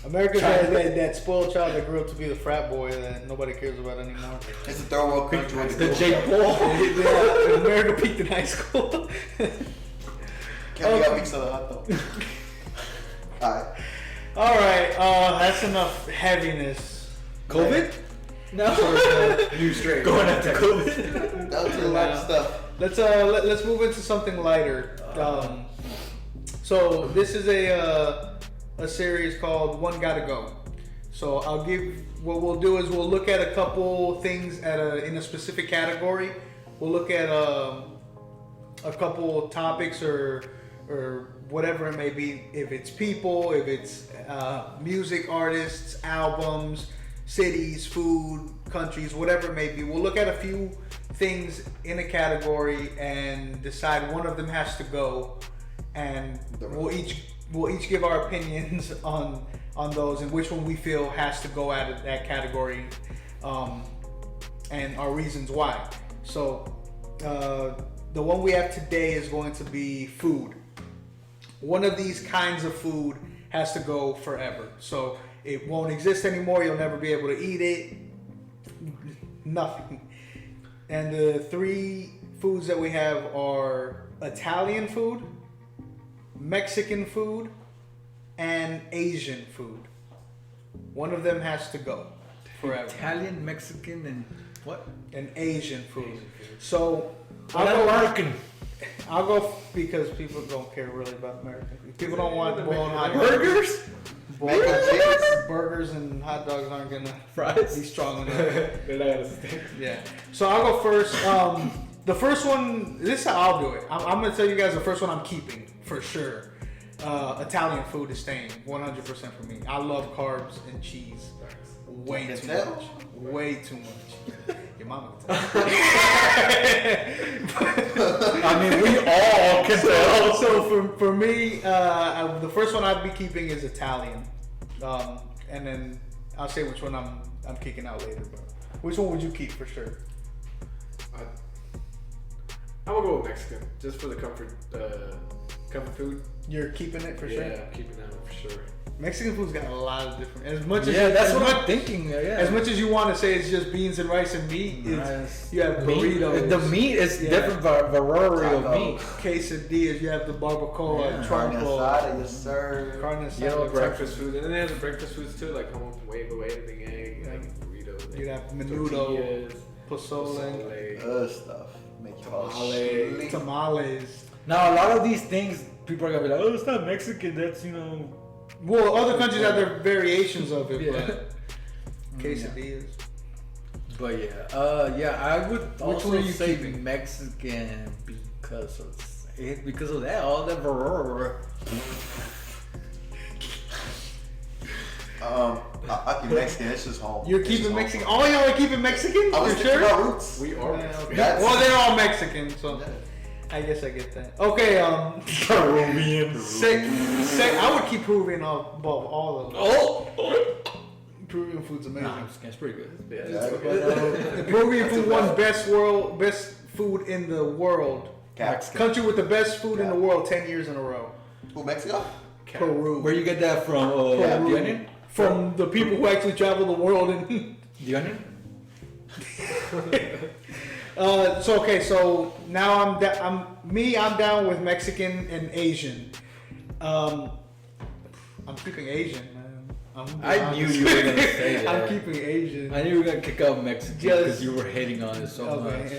America's that spoiled child that grew up to be the frat boy that nobody cares about anymore. It's a third world country with The cool Jake stuff. Paul. Yeah, America peaked in high school. Can't we got weeks of the hot though? Alright. All right, that's enough heaviness. COVID? No. new strain. Going after COVID. That was a lot of stuff. Let's move into something lighter. So this is a series called One Gotta Go. So I'll give, what we'll do is we'll look at a couple things in a specific category. We'll look at a couple topics or whatever it may be. If it's people, if it's music, artists, albums, cities, food, countries, whatever it may be. We'll look at a few things in a category and decide one of them has to go, and we'll each give our opinions on those and which one we feel has to go out of that category, and our reasons why. So the one we have today is going to be food. One of these kinds of food has to go forever. So it won't exist anymore. You'll never be able to eat it. Nothing. And the three foods that we have are Italian food, Mexican food, and Asian food. One of them has to go forever. Italian, Mexican, and what? And Asian food. So What American? I'll go because people don't care really about American food. People don't want boiled hot dogs. Burgers? Mac and cheese? Burgers and hot dogs aren't gonna Fries? be strong enough. They're not gonna stay. Yeah. So I'll go first. The first one, this is how I'll do it. I'm gonna tell you guys the first one I'm keeping for sure. Italian food is staying 100% for me. I love carbs and cheese. Way You too can tell. much. Way too much. Your mama can tell. I mean, we all can tell. So for me, the first one I'd be keeping is Italian, and then I'll say which one I'm kicking out later. But which one would you keep for sure? I'm gonna go with Mexican, just for the comfort food. You're keeping it for Yeah, sure. I'm keeping that one for sure. Mexican food's got a lot of different. As much as Yeah, that's as what much, I'm thinking. Yeah. As much as you want to say it's just beans and rice and meat, it's, you have burritos. The meat is different variety of meat. Quesadillas. You have the barbacoa, Yeah. Carne trompo, asada, yes sir. carne asada, You know, Breakfast food, and then they have the breakfast foods too, like home huevo, everything, egg, like burritos. You have like menudo, tortillas, pozole, pozole. Good stuff. Make you fall Tamale. asleep. tamales. Now, a lot of these things, people are gonna be like, "Oh, it's not Mexican. That's Well, other countries have their variations of it, Yeah. but quesadillas. But yeah, I would one also are you say keeping? Mexican because of that, all that variety. I'll keep Mexican. It's just home. You're It's keeping just home. Mexican. All y'all are keeping Mexican I was for thinking sure. about roots. We are. Yeah, okay. That's- Well, they're all Mexican, so. Yeah. I guess I get that. Okay, Peruvian. I would keep Peruvian above all of them. Oh. Peruvian food's amazing. Nah, it's pretty good. Yeah. The Peruvian food won best food in the world. Cats. Country with the best food in the world 10 years in a row. Who, Mexico? Peru. Where you get that from? Peru. The Onion? From the people who actually travel the world and. The Onion? So now I'm down with Mexican and Asian. I'm keeping Asian, man. I knew you were gonna say that. I'm keeping Asian. I knew you were gonna kick out Mexican because you were hating on it so much.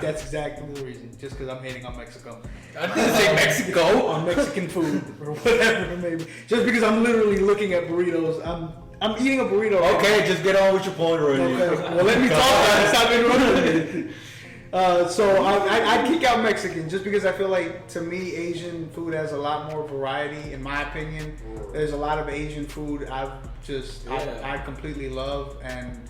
That's exactly the reason. Just because I'm hating on Mexico. I didn't say Mexico. On Mexican food or whatever it may be. Just because I'm literally looking at burritos. I'm eating a burrito. Okay, just get on with your point already. Okay. Well, let me talk. Stop interrupting me. So I kick out Mexican just because I feel like, to me, Asian food has a lot more variety. In my opinion, there's a lot of Asian food I completely love, and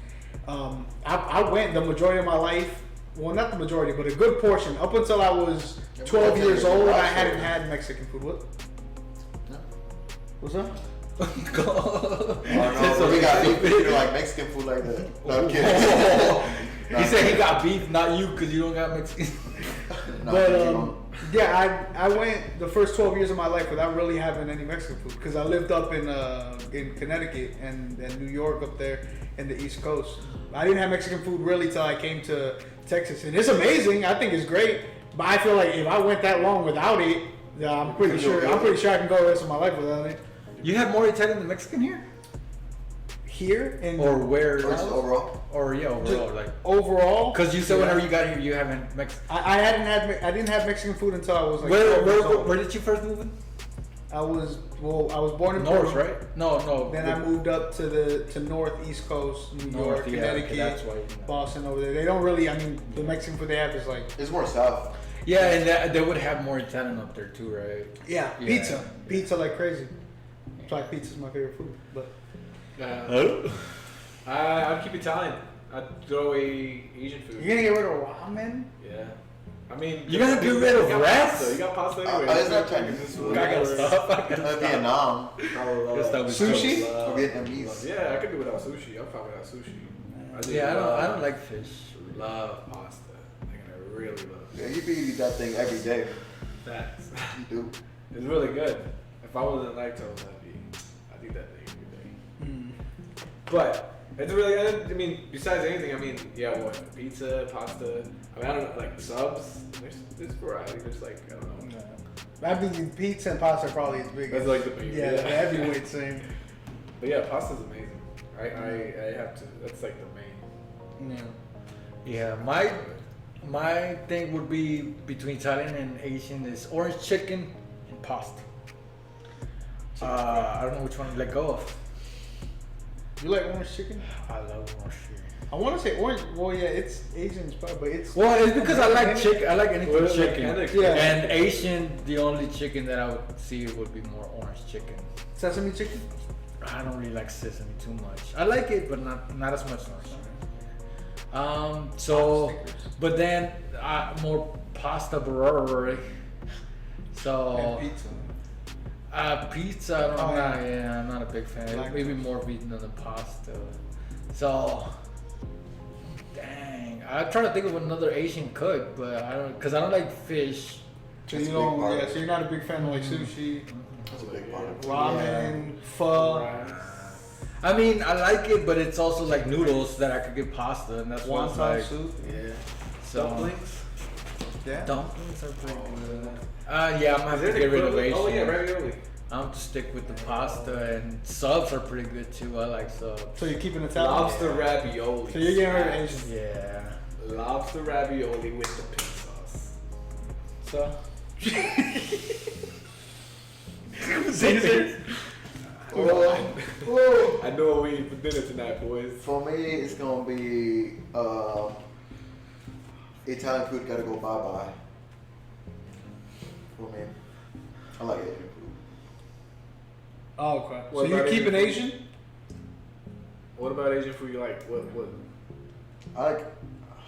I went the majority of my life. Well, not the majority, but a good portion up until I was 12 years old. I hadn't had Mexican food. What? What's up? Oh no, so we got beef eating like Mexican food like that. No, I'm kidding. He said he got beef, not you, because you don't got Mexican. I went the first 12 years of my life without really having any Mexican food because I lived up in Connecticut and New York up there in the East Coast. I didn't have Mexican food really till I came to Texas, and it's amazing. I think it's great, but I feel like if I went that long without it, I'm pretty sure I can go the rest of my life without it. You have more Italian than Mexican here? Here in Or where? Or just overall? Or overall, like overall. Because you said whenever you got here, you haven't Mexican. I didn't have Mexican food until I was like. Where did you first move in? I was born in North, Peru. right? No. Then I moved up to North East Coast, New York, Connecticut, okay, that's why, Boston over there. They don't really. I mean, the Mexican food they have is like. It's more south. Yeah, and they would have more Italian up there too, right? Yeah, pizza like crazy. That's why pizza's my favorite food. But I'd keep Italian. I'd throw away Asian food. you're gonna get rid of ramen? Yeah. I mean, You're gonna get rid of rats? You got pasta anyway. It's not Chinese food. I got stuff. Vietnam. Sushi? Or Vietnamese. Yeah, I could do without sushi. I'm fine without sushi. I don't like fish. Love pasta. Like, I really love it. Yeah, you can eat that thing every day. Facts. You do. It's really good. If I wasn't lactose, I'd eat that thing every day. But it's really, I mean, besides anything, I mean, pizza, pasta. I mean, I don't know, like subs. There's variety. There's like, I don't know. I mean, pizza and pasta are probably as big. That's like the big. Yeah, the heavyweight same. But yeah, pasta's amazing. I have to. That's like the main. Yeah, my thing would be between Italian and Asian is orange chicken and pasta. I don't know which one to let go of. You like orange chicken? I love orange chicken. I want to say orange. Well, yeah, it's Asian, but it's. Well, it's because I like chicken. I like anything Well, chicken. yeah. And Asian, the only chicken that I would see would be more orange chicken. Sesame chicken? I don't really like sesame too much. I like it, but not as much. But then more pasta barrere. So And pizza. Pizza. I'm not a big fan. Like Maybe more meat than the pasta. So, dang, I try to think of another Asian cook, but I don't like fish. So That's you a big don't. part. Yeah, so you're not a big fan of like sushi, That's a big part of it. ramen, pho, I mean, I like it, but it's also like noodles that I could get pasta, and that's what it's wonton like. soup. Yeah. So, Dumplings. Yeah. dumplings are pretty good. I'm gonna have to get rid of Asian. Oh yeah, ravioli. I'm to stick with the pasta, and subs are pretty good too. I like subs. So you're keeping Italian. Lobster ravioli. So you're getting rid of Asian. Yeah. Lobster ravioli with the pink sauce. So. Caesar. Oh. I know what we eat for dinner tonight, boys. For me, it's gonna be Italian food. Gotta go bye. For me, I like Asian food. Oh, okay. What So you're about keeping Asian Asian? What about Asian food you like? What? I like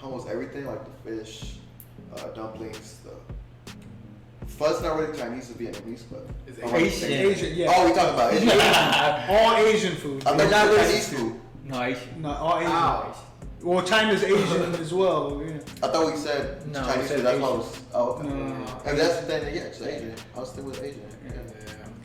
almost everything, like the fish, dumplings. Pho's not really Chinese or Vietnamese, but It's Asian, yeah. Oh, we talking about Asian. All Asian food. I thought not it was really- Chinese food. No, Asian. No, all Asian. Ow. Well, China's Asian as well. Yeah. I thought we said No, Chinese we said food. That's why I Asian. was. Oh, okay. No. If that's the thing, yeah, it's Asian. I was thinking with Asian. Yeah.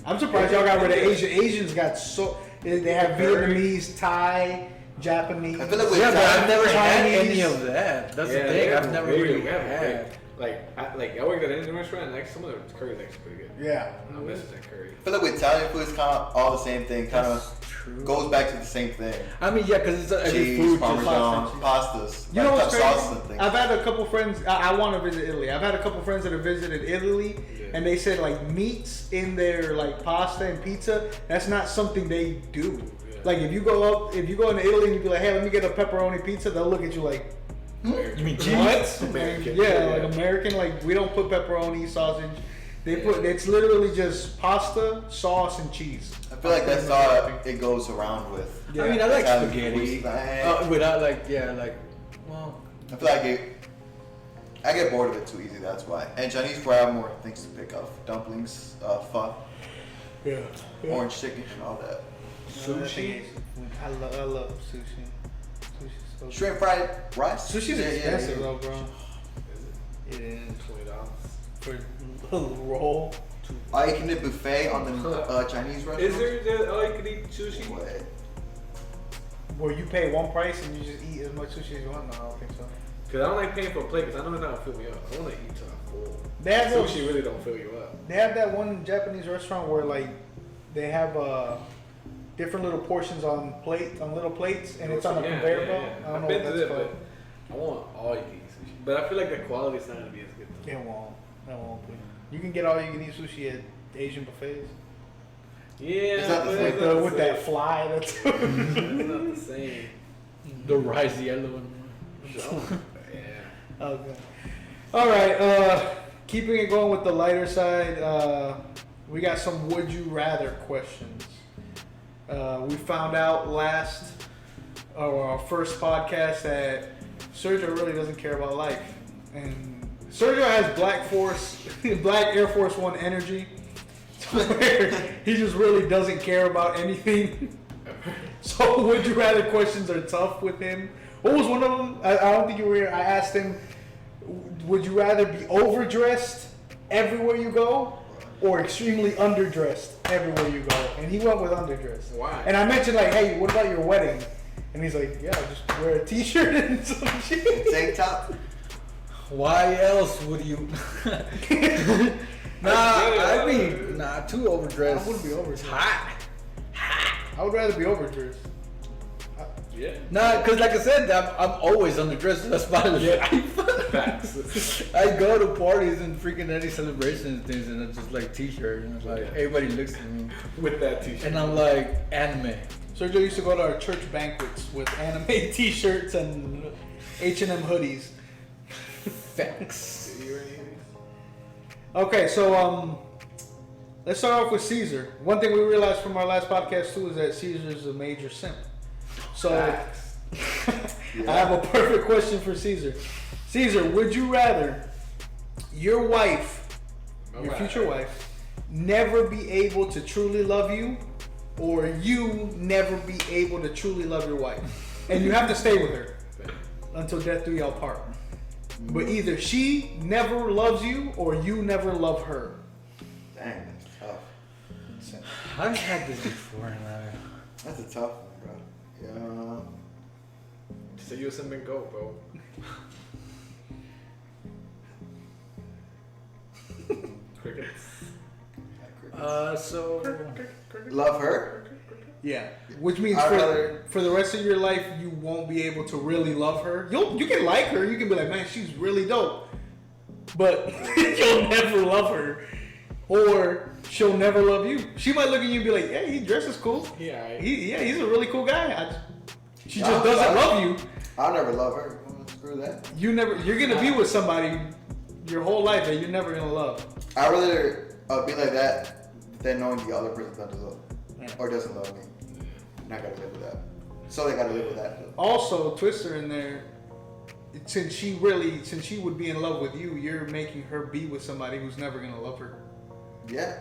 I'm surprised y'all got rid of Asian. Asians got so they have Vietnamese, Thai, Japanese. I feel like with Yeah, but I've never had Chinese. any of that. That's the they thing. have I've never great- really we have had. great- I worked at an Indian restaurant, and like some of the curry is actually pretty good. Yeah. I miss that curry. I feel like with Italian food, it's kind of all the same thing. Kind of True. goes back to the same thing. I mean, yeah, because it's every Cheese, food. parmesan, Just, pastas. You know like what's tough sauces and crazy? things. I've had a couple friends. I want to visit Italy. I've had a couple friends that have visited Italy, Yeah. and they said like meats in their like pasta and pizza. That's not something they do. Yeah. Like if you go into Italy and you be like, hey, let me get a pepperoni pizza, they'll look at you like, you mean what? cheese? American. Yeah, Yeah. like American. Like we don't put pepperoni, sausage. They put it's literally just pasta, sauce, and cheese. I feel like that's all it goes around with. Yeah. I mean, I like Italian spaghetti. food. Without well, I feel like I get bored of it too easy. That's why. And Chinese food, I have more things to pick up: dumplings, pho, Yeah. orange chicken, and all that. Sushi. I love sushi. Sushi's so good. Shrimp fried rice. Sushi's Yeah, expensive yeah. though, bro. Is It is $20. for a little roll. All you can eat buffet on the Chinese restaurant. Is there all you can eat sushi? What? Where you pay one price and you just eat as much sushi as you want? No, I don't think so. Cause I don't like paying for a plate, cause I know it's not gonna fill me up. I wanna eat till I'm full. They have those- Sushi really don't fill you up. They have that one Japanese restaurant where like they have different little portions on little plates, and it's on a conveyor belt. I don't I've know been what to that's it, called. but I want all you can eat sushi. But I feel like the quality's not gonna be as good. It won't. That won't be. You can get all you can eat sushi at Asian buffets. Yeah, It's not the but same. it's not the With that same. fly, that's. It's not the same. the rice yellow one. Yeah. Okay. All right. Keeping it going with the lighter side, we got some would you rather questions. We found out our first podcast that Sergio really doesn't care about life, and Sergio has Black Air Force One energy. Where he just really doesn't care about anything. So would you rather questions are tough with him. What was one of them? I don't think you were here. I asked him, would you rather be overdressed everywhere you go or extremely underdressed everywhere you go? And he went with underdressed. Why? And I mentioned like, hey, what about your wedding? And he's like, yeah, just wear a t-shirt and some shit. Tank top. Why else would you? I mean, too overdressed. I wouldn't be overdressed. It's hot. I would rather be overdressed. Yeah. Nah, cause like I said, I'm always underdressed. That's my life. Facts. I go to parties and freaking any celebrations and things, and it's just like t-shirt, and it's like everybody looks at me, With that t-shirt. and I'm like anime. Sergio used to go to our church banquets with anime t-shirts and H&M hoodies. Facts. Did you wear any of these? Okay, so let's start off with Caesar. One thing we realized from our last podcast too is that Caesar's a major simp. So Facts. I have a perfect question for Caesar. Caesar, would you rather your wife, your future wife, never be able to truly love you, or you never be able to truly love your wife? And you have to stay with her until death do y'all part. But either she never loves you or you never love her. Dang, that's tough. I've had this before, and That's a tough one, bro. Yeah. So you a simp and go, bro. Crickets. so Love her. Yeah, which means I'd for, rather- for the rest of your life you won't be able to really love her. You can like her, you can be like, man, she's really dope, but you'll never love her, or she'll never love you. She might look at you and be like, yeah, he dresses cool. Yeah. He's a really cool guy. She just Yeah, doesn't I- love you. I'll never love her. Screw that. You're gonna be with somebody your whole life that you're never gonna love. I'd rather be like that than knowing the other person doesn't love or doesn't love me. And I gotta live with that. So they gotta live with that. Also, Twister in there, since she would be in love with you, you're making her be with somebody who's never gonna love her. Yeah.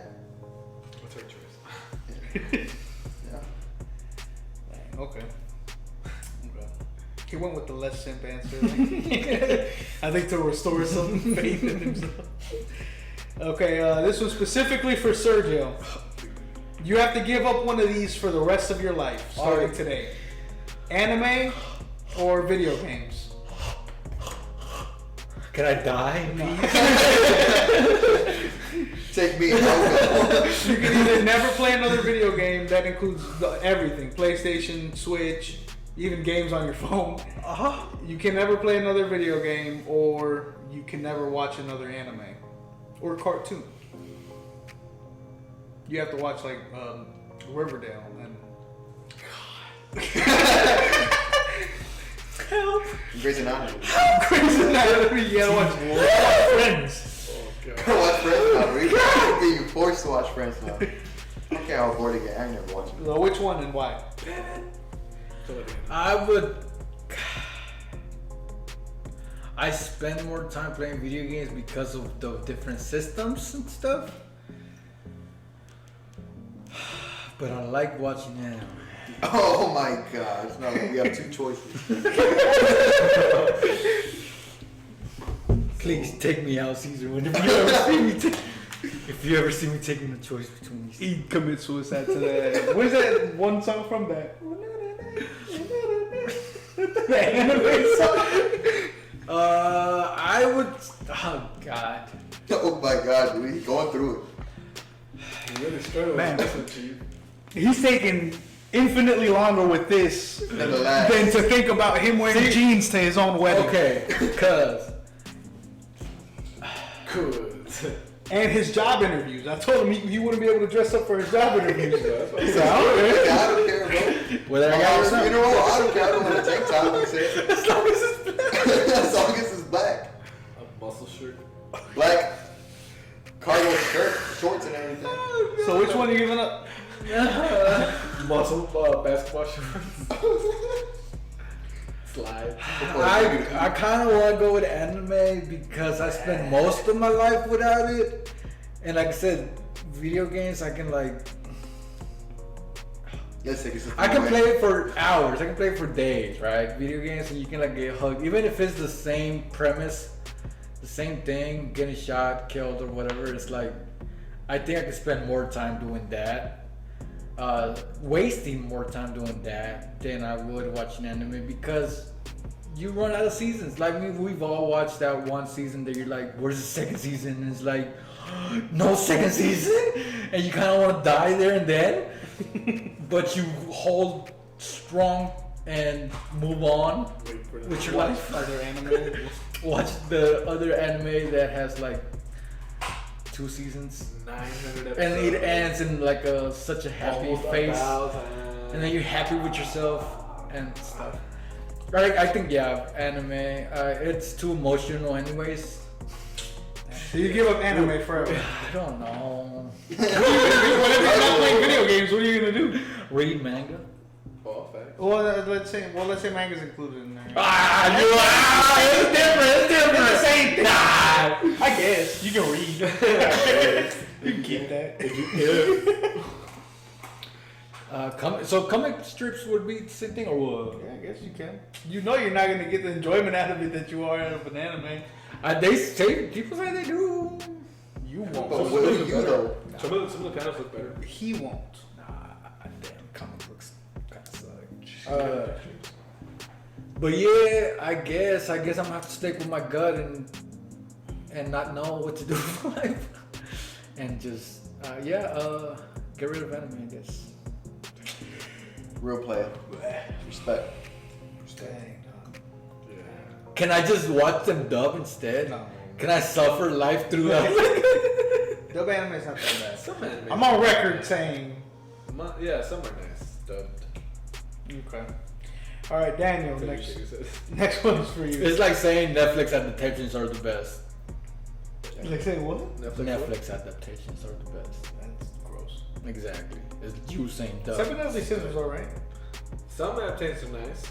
What's her choice? Yeah. Okay. He went with the less simp answer. I think to restore some faith in himself. Okay, this was specifically for Sergio. You have to give up one of these for the rest of your life, starting today. Anime or video games? Can I die? Take me over. You can either never play another video game. That includes everything: PlayStation, Switch, even games on your phone. You can never play another video game, or you can never watch another anime or cartoon. You have to watch like Riverdale and help. Grey's Anatomy. Grey's Anatomy. You gotta watch Friends. Gotta watch Friends now. We're being forced to watch Friends now. Okay, I'll board again. I ain't never watched it. Which one and why? I spend more time playing video games because of the different systems and stuff. But I like watching anime. Oh my gosh. No, we have two choices. Please take me out, Caesar. Whenever you ever see me, if you ever see me taking the choice between these, He'd commit suicide to that. Where's that one song from that? The anime song. I would. Oh God. Oh my god, dude. He's going through it. You really struggle Man. with this one, Chief. He's taking infinitely longer with this And the last. than to think about him wearing jeans to his own wedding. Okay, cause Good. And his job interviews. I told him he wouldn't be able to dress up for his job interviews. He said, I don't care, bro. whether I My got house it or not. funeral, I don't care. I don't want to tank top. He said. As long as it's As long as it's black. A muscle shirt. Black cargo shirt, shorts, and everything. So which one are you giving up? Muscle basketball shorts. Slide. I kind of want to go with anime because I spend most of my life without it, and like I said, video games I can like. Let's take it. I can play it for hours. I can play it for days, right? Video games, and you can like get hugged, even if it's the same premise, the same thing, getting shot, killed, or whatever. It's like, I think I could spend more time doing that, wasting more time doing that than I would watching anime because you run out of seasons. Like we've all watched that one season that you're like, "Where's the second season?" And it's like, no second season, and you kind of want to die there and then. But you hold strong and move on with your life. Other anime. Watch the other anime that has like 2 seasons, 900 episodes. and it ends in like such a happy Almost face, 1,000. and then you're happy with yourself and stuff. I think yeah, anime. It's too emotional, anyways. So you give up anime forever. I don't know. Whenever you're not playing video games, what are you gonna do? Read manga. Oh, facts. Well, let's say manga's included in there. It's different. It's the same thing. Nah. I guess you can read. You can keep that. So comic strips would be the same thing, or what? Yeah, I guess you can. You know you're not gonna get the enjoyment out of it that you are out of an anime. They say people say they do. You But won't. what do you though? Some of the panels look better. He won't. Damn, comic books kind of suck. But yeah, I guess I'm gonna have to stick with my gut and not know what to do with my life, and just get rid of anime, I guess. Real player. Respect. Dang, Can I just watch them dub instead? no. Can I suffer life through that? Dub anime's not that bad. Some anime. I'm on record saying. Yeah, some are nice. Dubbed. Okay. All right, Daniel. Next one's for you. It's like saying Netflix adaptations are the best. Like saying what? Netflix adaptations are the best. That's gross. Exactly. It's you saying dub. Seven Deadly Sins was alright. Some adaptations are nice.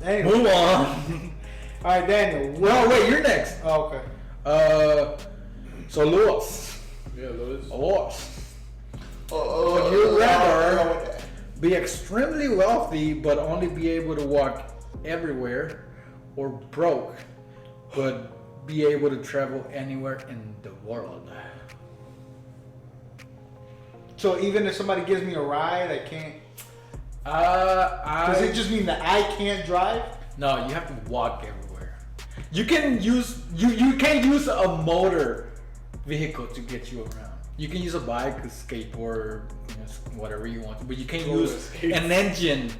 Anyway. Move on. All right, Daniel. No, wait, you're next. Oh, okay. So Lewis. Yeah, Lewis. Would you rather be extremely wealthy but only be able to walk everywhere, or broke but be able to travel anywhere in the world? So even if somebody gives me a ride, I can't. Does Does it just mean that I can't drive? No, you have to walk everywhere. You can use you can't use a motor vehicle to get you around. You can use a bike, a skateboard, whatever you want, but you can't use an engine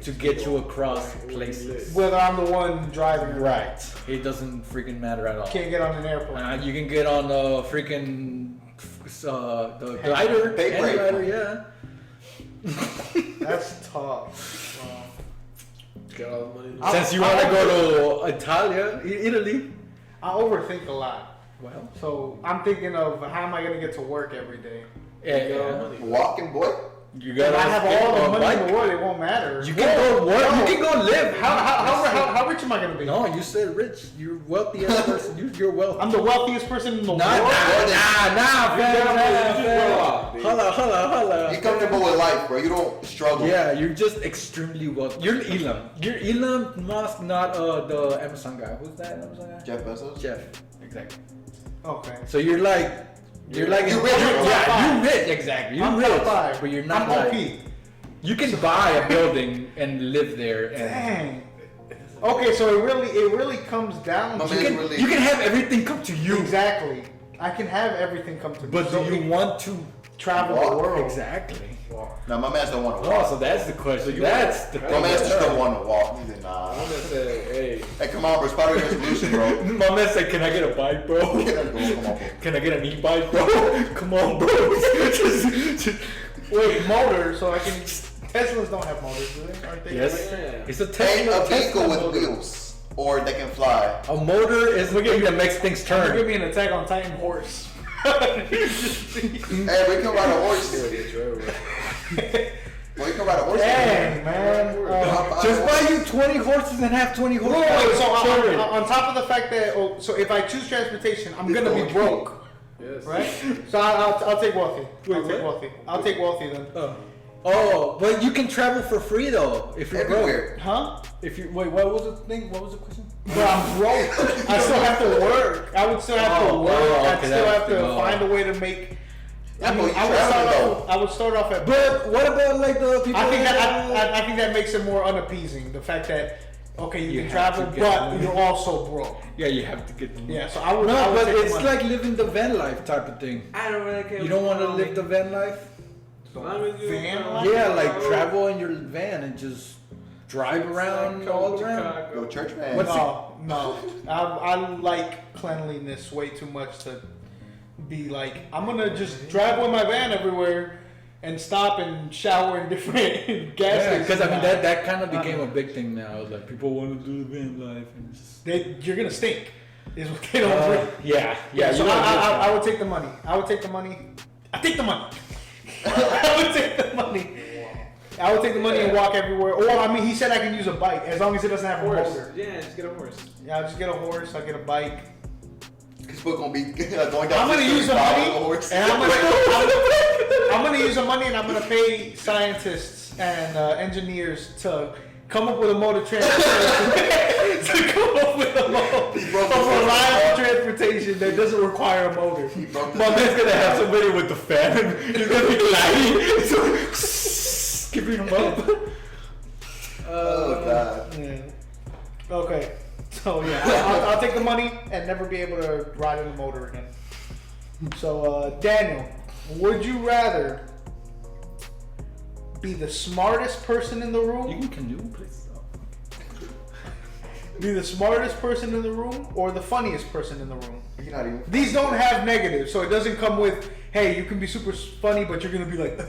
to get you across places. Whether I'm the one driving, Right. It doesn't freaking matter at all. Can't get on an airplane. You can get on the freaking the glider, Paper glider, yeah. That's tough. Get all the money. Since you want to go to Italy. I overthink a lot. Well, So I'm thinking of how am I gonna get to work every day? yeah. Walking boy. You If gotta I have all the money bike. in the world, it won't matter. You can go work. No. You can go live. How rich am I gonna be? No, you said rich. You're wealthy as a person. You're wealthy. I'm the wealthiest person in the Nah, world. fam. Holla. You comfortable with life, bro. You don't struggle. Yeah, you're just extremely wealthy. You're Elon. You're Elon Musk, not the Amazon guy. Who's that Amazon guy? Jeff Bezos. Jeff. Exactly. Okay. So you're like You're rich, bro. Yeah, you're rich. Exactly. You're I'm rich, top five. but you're not. I'm OP. like- You can buy a building and live there. And Dang. Okay, so it really comes down My to man- you can, really- you can have everything come to you. exactly. I can have everything come to me. But So do you want to travel Walk. the world? exactly? Now my man's don't want to Oh, walk. so that's the question. you That's the want- thing. My man's just don't want to walk. He's like, nah. I'm gonna say, hey, Hey, come on, bro. It's part of your resolution, bro. My man said, "Can I get a bike, bro? Come on, bro. Can I get an e-bike, bro? Come on, bro." Just- Wait, motor, so I can. Teslas don't have motors, do they? Aren't they? yes, Yeah. it's a Ain't Tesla. a vehicle with motor. wheels, or they can fly. A motor is the thing that makes things Give turn. me an Attack on Titan horse. Hey, we can ride a horse. get you everywhere. Well, you can ride a horse. Dang, man. Just buy you 20 horses and have 20 horses. Wait, so Children. on top of the fact that, so if I choose transportation, I'm gonna be broke, Yes. right? So I'll take wealthy. I'll Wait, take what? wealthy. I'll take wealthy then. Oh, but you can travel for free though if you're broke. Everywhere. Huh? If you wait, what was the thing? What was the question? But I'm broke. I still have to work. I would still have to Oh, work. oh, I'd okay, still that have to was the- find a way to make. Yeah, I but mean, you I would travel, start off. I would start off at. But what about like the people? I think I think that makes it more unappeasing. The fact that okay, you You can have travel, to get but money. you're also broke. Yeah, you have to get the money. Yeah, so I would. No, I would but take the it's money. like living the van life type of thing. I don't really care. You don't want to live the van life? Van life? Yeah, like travel in your van and just drive around all around. Yo, church man. What's No. I like cleanliness way too much to be like, I'm gonna just drive with my van everywhere and stop and shower in different gas Yeah, stations. because I mean that kind of became a big thing now. Like people want to do the van life and it's just. You're gonna stink. Is what they don't bring. Yeah. So you gotta do I would take the money. I would take the money. I take the money. I would take the money. I would take the money and walk everywhere. Or I mean, he said I can use a bike as long as it doesn't have a Horse. motor. Yeah, just get a horse. Yeah, I'll just get a horse. I'll get a bike. This book gonna be going down. I'm gonna use the money, horse. and I'm gonna use the money, and I'm gonna pay scientists and engineers to come up with a mode of transportation. To come up with a mode of reliable transportation that doesn't require a motor. My man's gonna have somebody with the fan. He's gonna be gliding, so keeping him up. Oh god. Yeah. Okay. So yeah, I'll take the money and never be able to ride in a motor again. So Daniel, would you rather be the smartest person in the room? You can canoe, please. Be the smartest person in the room or the funniest person in the room? You're not even. These don't have negatives, so it doesn't come with, hey, you can be super funny, but you're gonna be like, or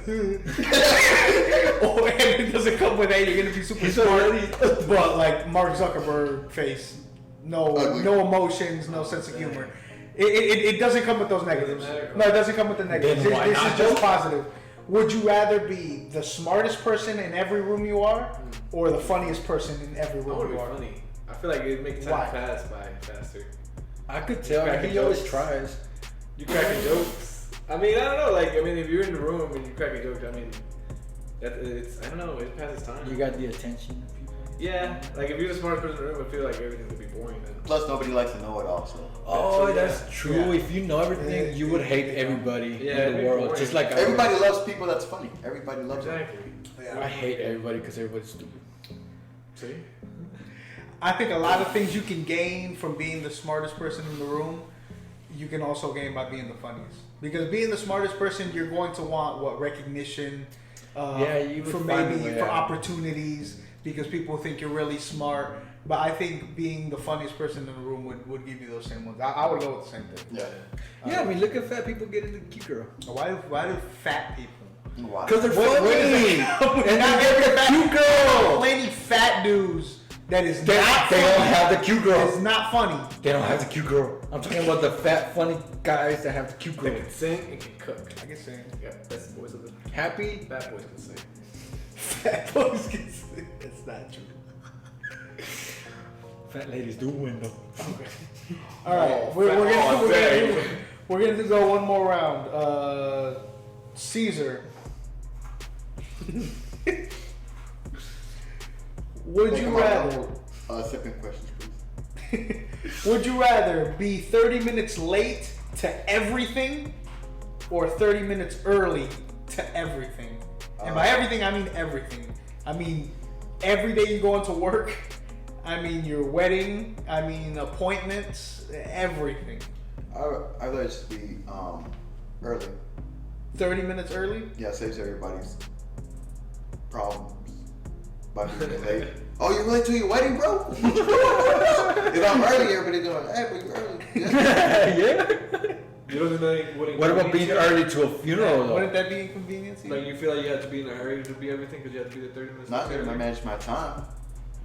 it doesn't come with, hey, you're gonna be super smart, but like Mark Zuckerberg face, Ugly. no emotions, no sense of humor. It doesn't come with those negatives. No, it doesn't come with the negatives. Then why This not is just though? positive. Would you rather be the smartest person in every room you are, or the funniest person in every I want room to you be are? funny. I feel like it'd make time Why? pass by faster. I could tell. Cracking He always jokes. tries. You cracking jokes. I mean, I don't know. Like, I mean, if you're in the room and you crack a joke, I mean, I don't know. It passes time. You got the attention of people. Yeah. Like, if you're the smartest person in the room, I feel like everything would be boring then. Plus, nobody likes to know it all. So Oh, Yeah. that's true. Yeah. If you know everything, you would hate everybody Yeah, in it'd the be world. boring. Just like everybody loves people that's funny. Everybody loves it. Exactly. I hate everybody because everybody's stupid. See? I think a lot of things you can gain from being the smartest person in the room, you can also gain by being the funniest. Because being the smartest person, you're going to want recognition, Yeah, you would for find a maybe way for out. opportunities, because people think you're really smart. But I think being the funniest person in the room would give you those same ones. I would go with the same thing. Yeah. Yeah, I mean, look at fat people getting the cute girl. Why do fat people? Why? Because they're What- what is funny. it? And Not they get every the fat- cute girl. Plenty fat dudes that is They, not they funny. don't have the cute It's girl. not funny. They don't have the cute girl. I'm talking about the fat, funny guys that have the cute They girl. can sing and can cook. I guess saying Yeah, best boys of the Happy. bad boys can sing. fat boys can sing. That's not true. Fat ladies do win though. All right, Oh, we're fat- gonna go one more round. Caesar, would Think you about rather? second questions, please. Would you rather be 30 minutes late to everything, or 30 minutes early to everything? And by everything, I mean everything. I mean every day you go into work. I mean your wedding. I mean appointments. Everything. I'd rather just be early. 30 minutes early. Yeah, saves everybody's problems by being late. Oh, you're late to your wedding, bro? If I'm early, everybody's going, hey, but you're early. Yeah. Yeah. You don't think wouldn't What about being early to a funeral though? Wouldn't that be inconvenience? Like you feel like you have to be in a hurry to be everything because you have to be there 30 minutes. Not early? gonna manage my time.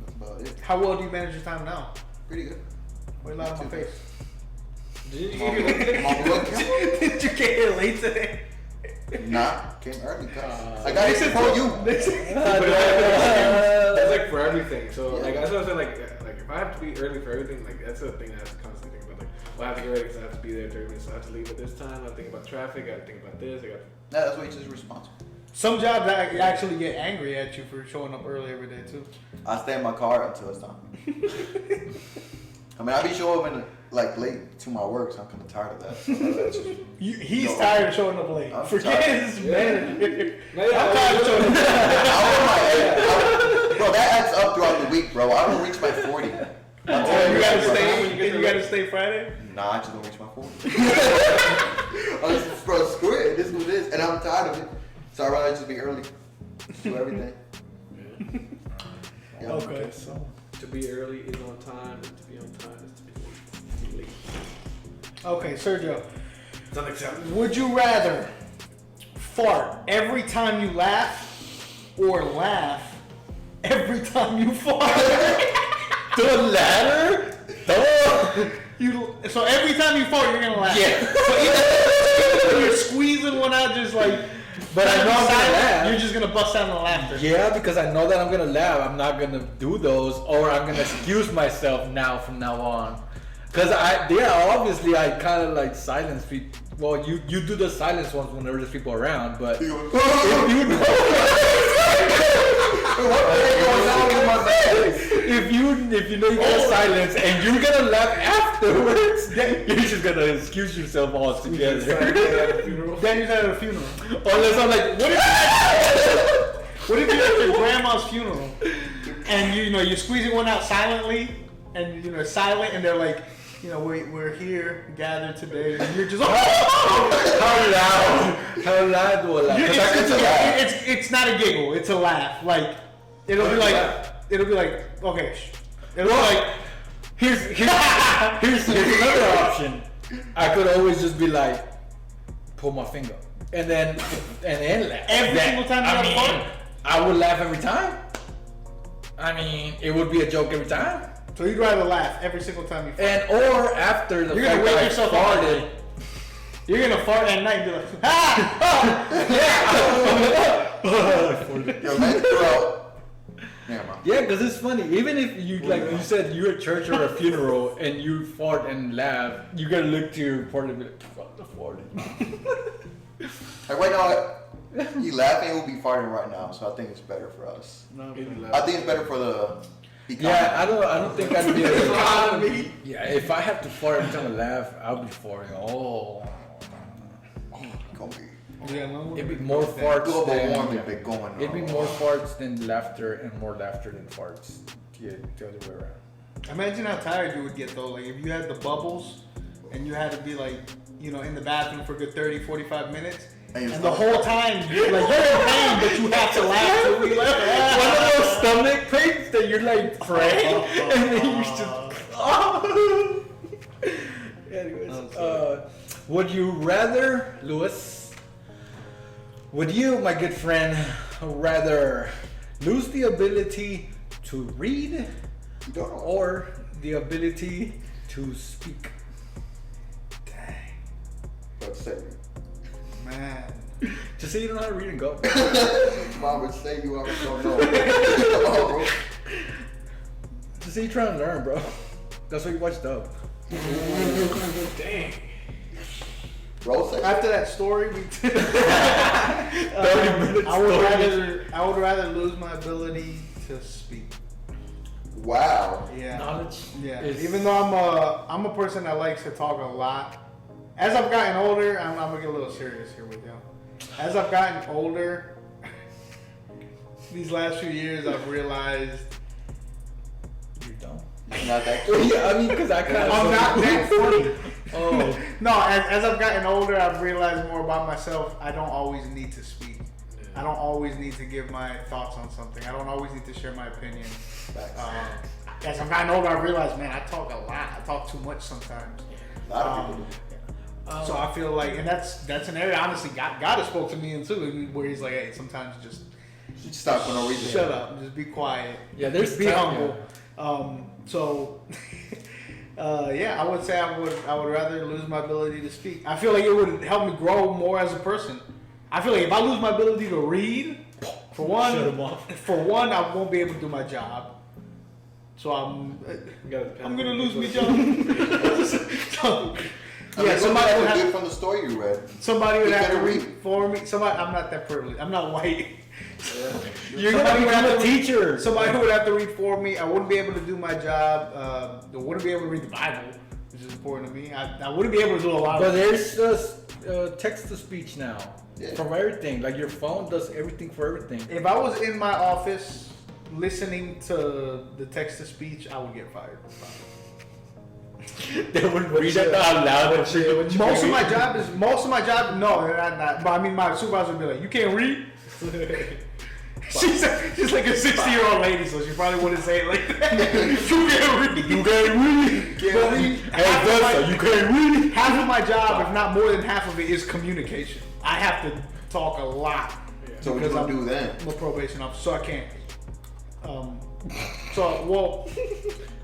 That's about it. How well do you manage your time now? Pretty good. Wait, loud in my face. Did you I'm get here late? on the road. Did you get here late today? Nah, came early. Cuz. I got here before you. That's like for everything. So Yeah. like that's what I'm saying. Like if I have to be early for everything, like that's the thing I have to constantly think about. Like, well, I have to get ready because I have to be there 30 minutes. So I have to leave at this time. I have to think about traffic. I have to think about this. I got. Nah, that's why you're just responsible. Some jobs actually get angry at you for showing up early every day too. I stay in my car until it's time. I mean, I be showing up late to my work, so I'm kind of tired of that. So that's just, He's No. tired of showing up late. I'm Forget tired. his Yeah. manager. No, yeah, I'm tired of showing up late. bro, that adds up throughout the week, bro. I don't reach my 40. I'm Oh, tired you of gotta that, bro. stay. You gotta stay Friday. Nah, I just don't reach my 40. I was, bro, screw it. This is what it is, and I'm tired of it. So I'd rather just be early. Just do everything. Yeah. Okay, so To be early is on time, and to be on time is to be late. okay, Sergio, It's unacceptable. would you rather fart every time you laugh, or laugh every time you fart? The latter? So every time you fart, you're gonna laugh. Yeah. So even when you're squeezing one out, just like, But I know I'm gonna laugh. You're just gonna bust out in laughter. Yeah, because I know that I'm gonna laugh. I'm not gonna do those, or I'm gonna excuse myself now from now on. Cause obviously I kind of like silence people. Well, you do the silence ones whenever there's people around, but if you know, if you know you got silence and you're gonna laugh afterwards, then you're just gonna excuse yourself altogether. Daniel's at a funeral. Unless I'm like, What if you're at your grandma's funeral and you're squeezing one out silently and silent and they're like, we're here gathered today and you're just how loud do I laugh? it's not a giggle, it's a laugh. Like it'll be like okay. It'll be like Here's another option. I could always just be like, pull my finger, and then laugh. Every single time you have fun? I would laugh every time. I mean, it would be a joke every time. So you'd rather laugh every single time you fart. Or after the You're fact gonna wake that I yourself up. farted, You're gonna fart at night and be like, ah! Yo, man, bro. Never mind. Yeah, because it's funny. Even if you, like you said, you're at church or a funeral and you fart and laugh, you gotta look to your partner and be like, fuck the fart. Like right now, he laughing, he'll be farting right now. So I think it's better for us. No, I think it's better for the economy. Yeah, I don't think I'd be able to. economy. Yeah, if I have to fart every time I laugh, I'll be farting. Oh. Gonna be Yeah, no, It'd be more farts global than. warming been going on. It'd be more farts than laughter and more laughter than farts. Yeah, the other way around. Imagine how tired you would get though. Like if you had the bubbles and you had to be like, you know, in the bathroom for a good 30, 45 minutes. And And the whole time, you're like, you're in pain, but you have to laugh too. You're like, One of those stomach pains that you're like praying and then you're just. Anyways, would you rather, Lewis? Would you, my good friend, rather lose the ability to read You don't know. or the ability to speak? dang, Let's say man. Just say you don't know how to read and go. Mom would say you already don't know. Come on, bro. Just say you're trying to learn, bro. That's why you watch Dub. Dang. Bro, say After that story, we did. 30 minutes I would rather lose my ability to speak. wow. Yeah. Knowledge. Yeah. is- Even though I'm a person that likes to talk a lot. As I've gotten older, I'm gonna get a little serious here with you. As I've gotten older, these last few years, I've realized You're dumb. Not that cute. Yeah, I mean, because I kind of. I'm not that funny. Oh. No, as I've gotten older, I've realized more about myself. I don't always need to speak. I don't always need to give my thoughts on something. I don't always need to share my opinion. As I've gotten older, I've realized, man, I talk a lot. I talk too much sometimes. A lot of people do. So I feel like, and that's an area, honestly, God has spoke to me into, where he's like, hey, sometimes just You just stop for no reason. shut up, just be quiet. Yeah, there's be time, humble. Yeah, I would say I would rather lose my ability to speak. I feel like it would help me grow more as a person. I feel like if I lose my ability to read, for one, Shut 'em off. I won't be able to do my job. So I'm gonna lose my job. So, yeah, somebody would have from the story you read. somebody would You have to better read read. for me. I'm not that privileged. I'm not white. You're Somebody gonna would have become a to read- teacher. Somebody who would have to read for me. I wouldn't be able to do my job. I wouldn't be able to read the Bible, which is important to me. I wouldn't be able to do a lot But of. there's text to speech now. Yeah. From everything. Like your phone does everything for everything. If I was in my office listening to the text to speech, I would get fired. They would read it out loud and shit. Most of my job. No, they're not. But I mean, my supervisor would be like, "You can't read." She's like a 60-year-old lady, so she probably wouldn't say it like that. You can't read. You can't read. Can't read. You can't read. Half of my job, if not more than half of it, is communication. I have to talk a lot. So what you gonna do then? I'm a probation officer, so I can't. So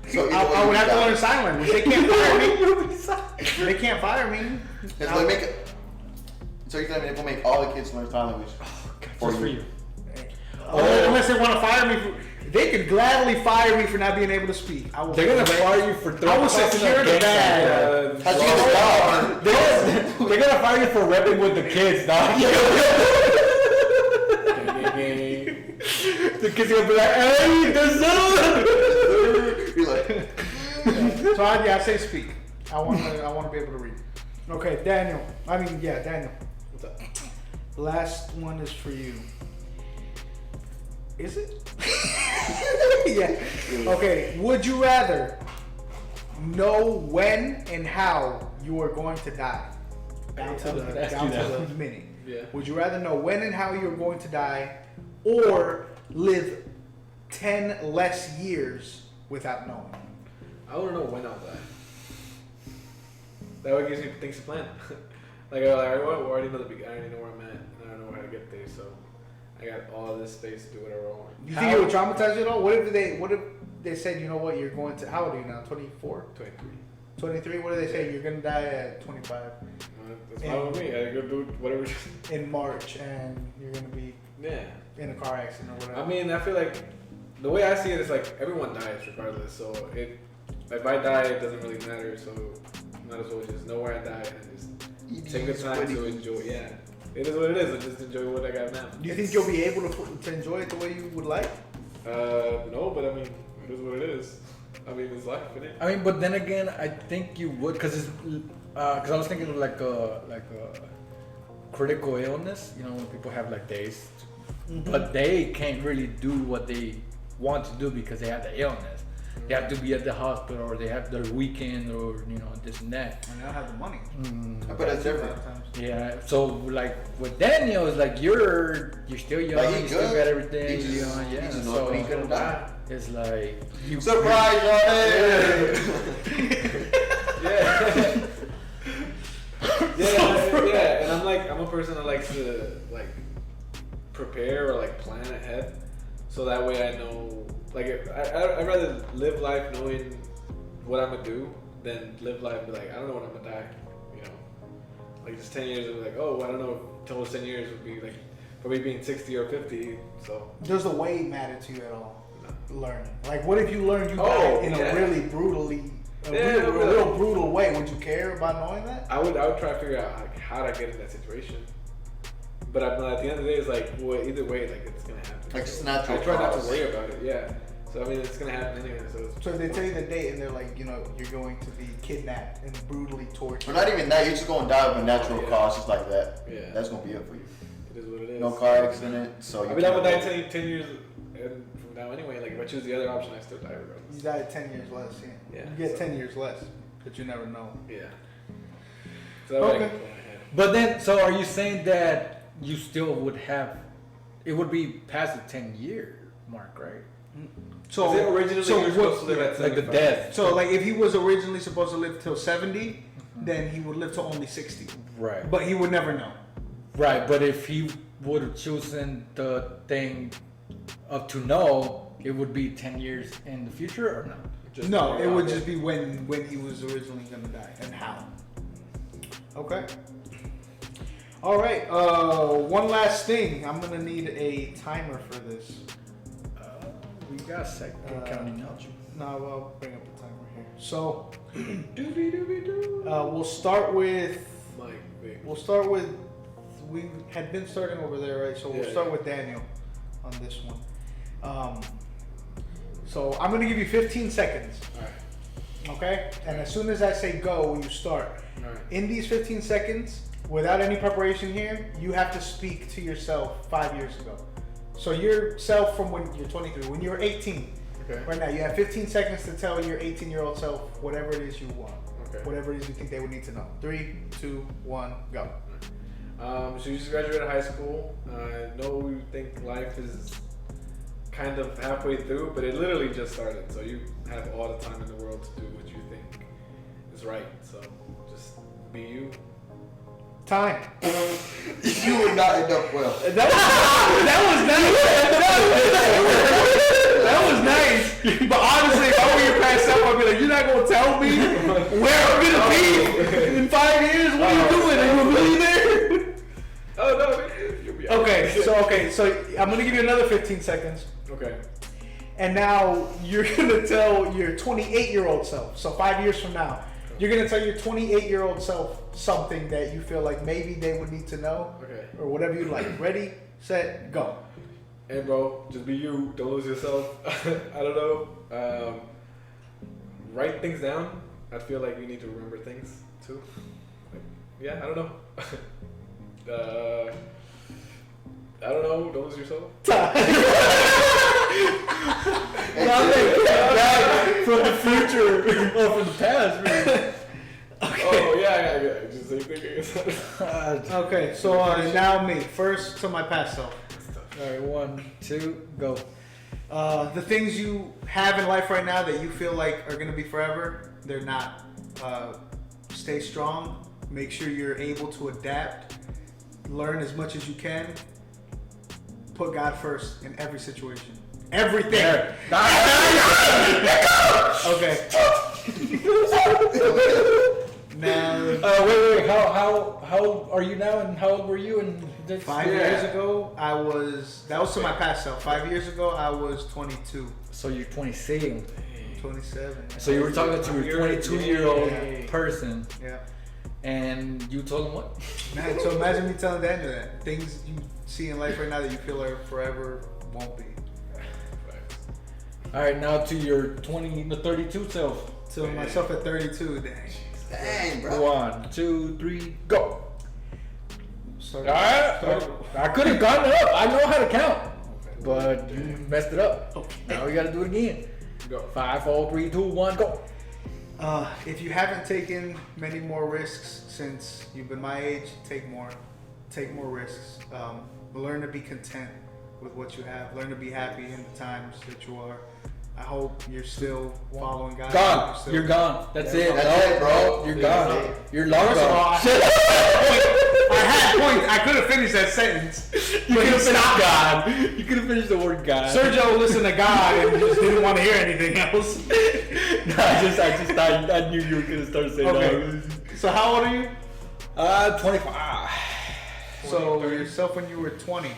So I would have to learn sign language. They can't fire me. They can't fire me. It's like make it. So you're telling me they will make all the kids learn sign language Just for you. Unless they want to fire me. They could gladly fire me for not being able to speak. They're gonna fire you for I throwing will secure the bag. How'd you get a job? They're gonna fire you for repping with the kids, dog. The kids are gonna be like, hey, there's no. You're like, So I say speak. I want to be able to read. Okay, Daniel. Daniel. What's up? Last one is for you. Is it? Yeah. Okay. Would you rather know when and how you are going to die? Down to the minute. Yeah. Would you rather know when and how you're going to die, or live 10 less years without knowing? I want to know when I'll die. That way gives me things to plan. Like I already know I already know where I'm at, and I don't know how to get there. So I got all this space to do whatever I want. You think it would traumatize you at all? What if they said, you know what, you're going to, how old are you now? 24? 23. 23? What do they say? You're going to die at 25. That's fine with me. I go do whatever. in March, and you're gonna be in a car accident or whatever. I mean, I feel like the way I see it is like everyone dies regardless. So if I die, it doesn't really matter. So might as well just know where I die and just take the time to enjoy. Yeah, it is what it is. And just enjoy what I got now. Do you think you'll be able to enjoy it the way you would like? No, but I mean, it is what it is. I mean, it's life, isn't it? I mean, but then again, I think you would, because I was thinking of like a critical illness. You know, when people have like days, but they can't really do what they want to do because they have the illness. They have to be at the hospital, or they have their weekend, or this and that. And I don't have the money. But it's different. Yeah. So like with Daniel, it's like you're still young, Like, he you still good. got everything. He just knows So when he's gonna die. it's like you Surprise, Johnny! Yeah, and I'm a person that likes to like prepare or like plan ahead, so that way I know. Like I'd rather live life knowing what I'm gonna do than live life and be like, I don't know when I'm gonna die. Like just 10 years, I'd be like, oh, I don't know. Till 10 years would be like probably being 60 or 50. So Does the weight matter to you at all? Learning. Like, what if you learned you Oh, died in yeah. a really real brutal way? Would you care about knowing that? I would try to figure out like how to get in that situation. But at the end of the day, it's like, well, either way, like it's gonna happen. Like, it's natural I try not to cause. worry about it. Yeah. So I mean, it's gonna happen anyway. So if they tell you the date and they're like, you're going to be kidnapped and brutally tortured. Or not even that, you're just gonna die of a natural Yeah. cause, just like that. Yeah. That's gonna be it for you. It is what it is. No car accident, so you I mean, I would die can't- 10 years from now anyway. Like if I choose the other option, I still die regardless. You died 10 years less. Yeah. Yeah, You get so- 10 years less, but you never know. Yeah. So that way I Okay. can plan ahead. But then, so are you saying that you still would have? It would be past the 10-year mark, right? So, Is it originally so you were supposed to live at Like the 75? death. So, like, if he was originally supposed to live till 70, then he would live to only 60. Right. But he would never know. Right, but if he would have chosen the thing up to know, it would be 10 years in the future or not? Just No, figure it out would that- just be when he was originally gonna die and how. Okay. All right. One last thing. I'm gonna need a timer for this. We got a second counting out. No, I'll bring up the timer here. So Doobie doobie doo. we'll start with. Mike, Vic. We'll start with. We had been starting over there, right? So we'll Yeah, start yeah. with Daniel on this one. So I'm gonna give you 15 seconds. Alright. Okay? And as soon as I say go, you start. Alright. In these 15 seconds, without any preparation here, you have to speak to yourself 5 years ago. So yourself from when you're 23, when you were 18. Okay. Right now, you have 15 seconds to tell your 18-year-old self whatever it is you want. Okay. Whatever it is you think they would need to know. 3, 2, 1, go. So you just graduated high school. I know you think life is kind of halfway through, but it literally just started. So you have all the time in the world to do what you think is right. So just be you. Time. You would not end up well. That was nice. But honestly, if I were your past self, I'd be like, you're not going to tell me where I'm going to be in 5 years? What are you doing? Are you a millionaire? Oh no, you'll be Okay, so I'm going to give you another 15 seconds. Okay. And now you're going to tell your 28-year-old self. So 5 years from now, you're going to tell your 28-year-old self something that you feel like maybe they would need to know. Okay. Or whatever you like. Ready, set, go. Hey bro, just be you. Don't lose yourself. I don't know. Write things down. I feel like you need to remember things too. Like, yeah, I don't know. I don't know. Don't lose yourself. From the future or from the past, really. Oh yeah. Just same thing. Okay, so now me. First to my past self. All right, 1, 2, go. The things you have in life right now that you feel like are going to be forever, they're not. Stay strong. Make sure you're able to adapt. Learn as much as you can. Put God first in every situation. Everything. Okay. Now, Wait. How how old are you now, and how old were you? And 5 years ago, that was to my past self. 5 years ago, I was 22. So you're 27. 27. So you were talking to your 22-year-old Yeah. person, Yeah. and you told him what? Man, so imagine me telling Daniel that. Things you see in life right now that you feel are forever won't be. All right, now to your 32 self. To myself at 32, dang. Dang, bro. 1, 2, 3, go. Start- All right. start- I could have gotten it up. I know how to count, but you messed it up. Okay. Now we got to do it again. Go. 5, 4, 3, 2, 1, go. If you haven't taken many more risks since you've been my age, take more. Take more risks. Learn to be content with what you have. Learn to be happy in the times that you are. I hope you're still following God. Gone. You're gone. That's it. That's it, bro. You're Yeah. gone. You're long First of all, gone. I had points. I could have finished that sentence. You could have finished God. You could have finished the word God. Sergio listened to God and just didn't want to hear anything else. No, I just thought I knew you were gonna start saying Okay. So how old are you? 25. So yourself when you were 20.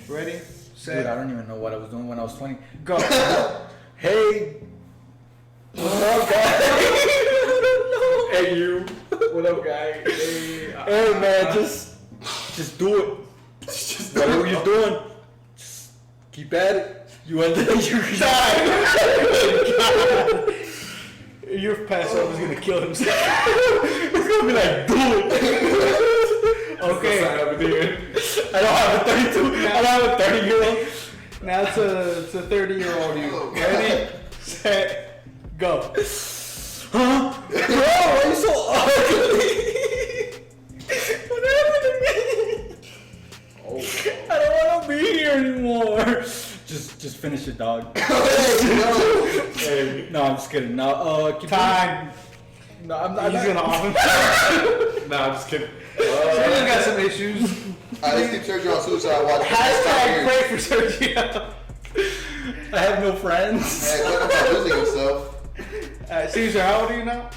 Ready? Set. Dude, I don't even know what I was doing when I was 20. Go. Hey. What up, guy? Hey, you. What up, guy? Hey, man, just do it. Whatever you're doing, just keep at it. You end up, you're Your past self is gonna kill himself. It's gonna be like, do it. Okay. I don't have a 32. I don't have a 30-year-old. Now to 30-year-old you. Ready? Set. Go. Huh? Bro, why are you so ugly? What happened to me? Oh. I don't want to be here anymore. Just finish it, dog. Hey, no, I'm just kidding. No, keep Time. No, I'm not. He's gonna off him. Nah, I'm just kidding. Sergio's got some issues. Let's keep Sergio on suicide watch. Hashtag pray for Sergio. I have no friends. Hey, talk about losing himself. Caesar, how old are you now?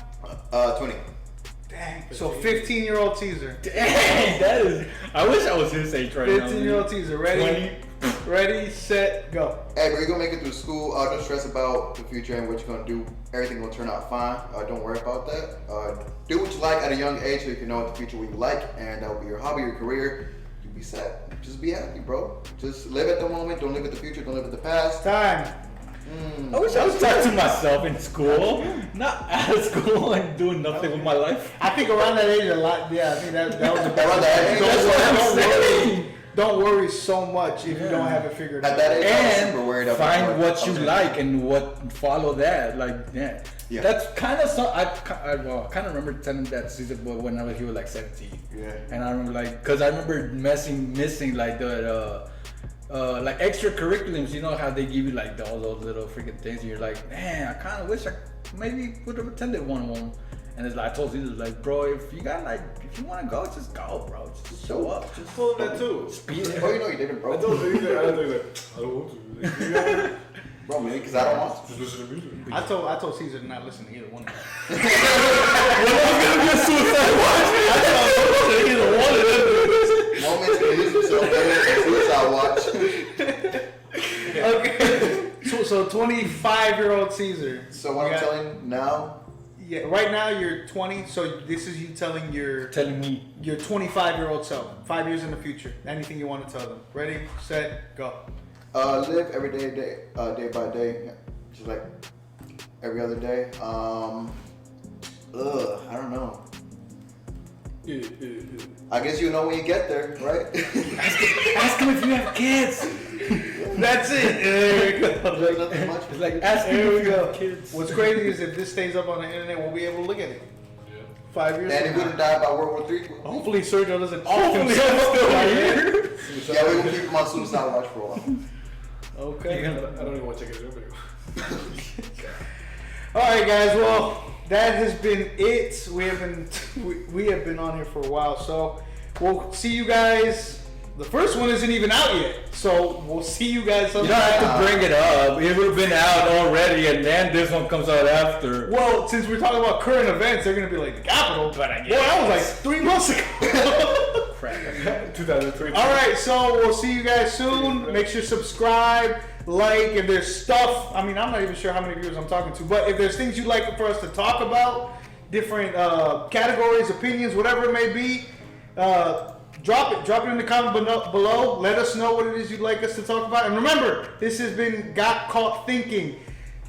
20. Dang. So 15-year-old Caesar. Dang, that is. I wish I was his age right now. 15-year-old Caesar. Ready? 20. Ready, set, go. Hey, bro, you're gonna make it through school. Don't stress about the future and what you're gonna do. Everything will turn out fine. Don't worry about that. Do what you like at a young age so you can know what the future what you like, and that will be your hobby, your career. You'll be set. Just be happy, bro. Just live at the moment. Don't live at the future. Don't live at the past. Time. I wish I was talking to myself in school, not out of school and doing nothing with my life. I think around that age a lot. Yeah, I think that was a Around that age, That's what I'm saying. Don't worry so much if you don't have it figured At out. that age, I was super And worried about find what you like and what follow that. Like, yeah. Yeah. That's kind of so. I kind of remember telling that season boy when he was like 17. Yeah. And I remember like, cause I remember missing like the like extracurriculums. You know how they give you like all those little freaking things. And you're like, man, I kind of wish I maybe would have attended one of them. And it's like I told you, like, bro, if you got like, if you want to go, just go, bro. Just show up. Just told him that too. be Oh, there. you know you didn't, bro. I told him that. I don't want to. Bro, man, because I don't want to. Just listen to music. I told Caesar to not listen to either one of them. Moments to lose himself, suicide watch. Okay. So 25-year-old Caesar. So what I'm telling you now, Yeah, right now you're 20. So this is you telling your Telling me. 25-year-old self, 5 years in the future. Anything you want to tell them. Ready, set, go. live every day by day, just like every other day. I don't know. I guess you know when you get there, right? Ask him if you have kids. That's it. There we go. There's nothing much. It's like ask him There we if you go. have kids. What's crazy is if this stays up on the internet, we'll be able to look at it. 5 years And if from we now. don't die by World War III, Hopefully Sergio doesn't off Hopefully himself. I'm still here. yeah, we will keep him on suicide watch for a while. Okay. I don't even want to check his video. Alright guys, well that has been it. We have been on here for a while, so we'll see you guys The first one isn't even out yet, so we'll see you guys You sometime. don't have to bring it up. It would have been out already, and then this one comes out after. Well, since we're talking about current events, they're gonna be like the Capitol. But I Boy, that was like 3 months ago. Crap. 2003. All right, so we'll see you guys soon. Make sure subscribe, like. If there's stuff, I mean, I'm not even sure how many viewers I'm talking to, but if there's things you'd like for us to talk about, different categories, opinions, whatever it may be, drop it in the comment below. Let us know what it is you'd like us to talk about. And remember, this has been Got Caught Thinking.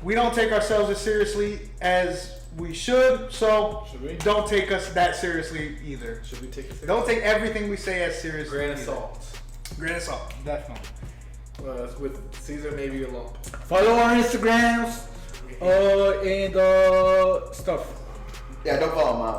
We don't take ourselves as seriously as we should, so Should we? don't take us that seriously either. Should we take a Don't take everything we say as seriously. grain of either. salt? Grain of salt, definitely. With Caesar, maybe a lump. Follow our Instagrams and stuff. Yeah, don't follow mom.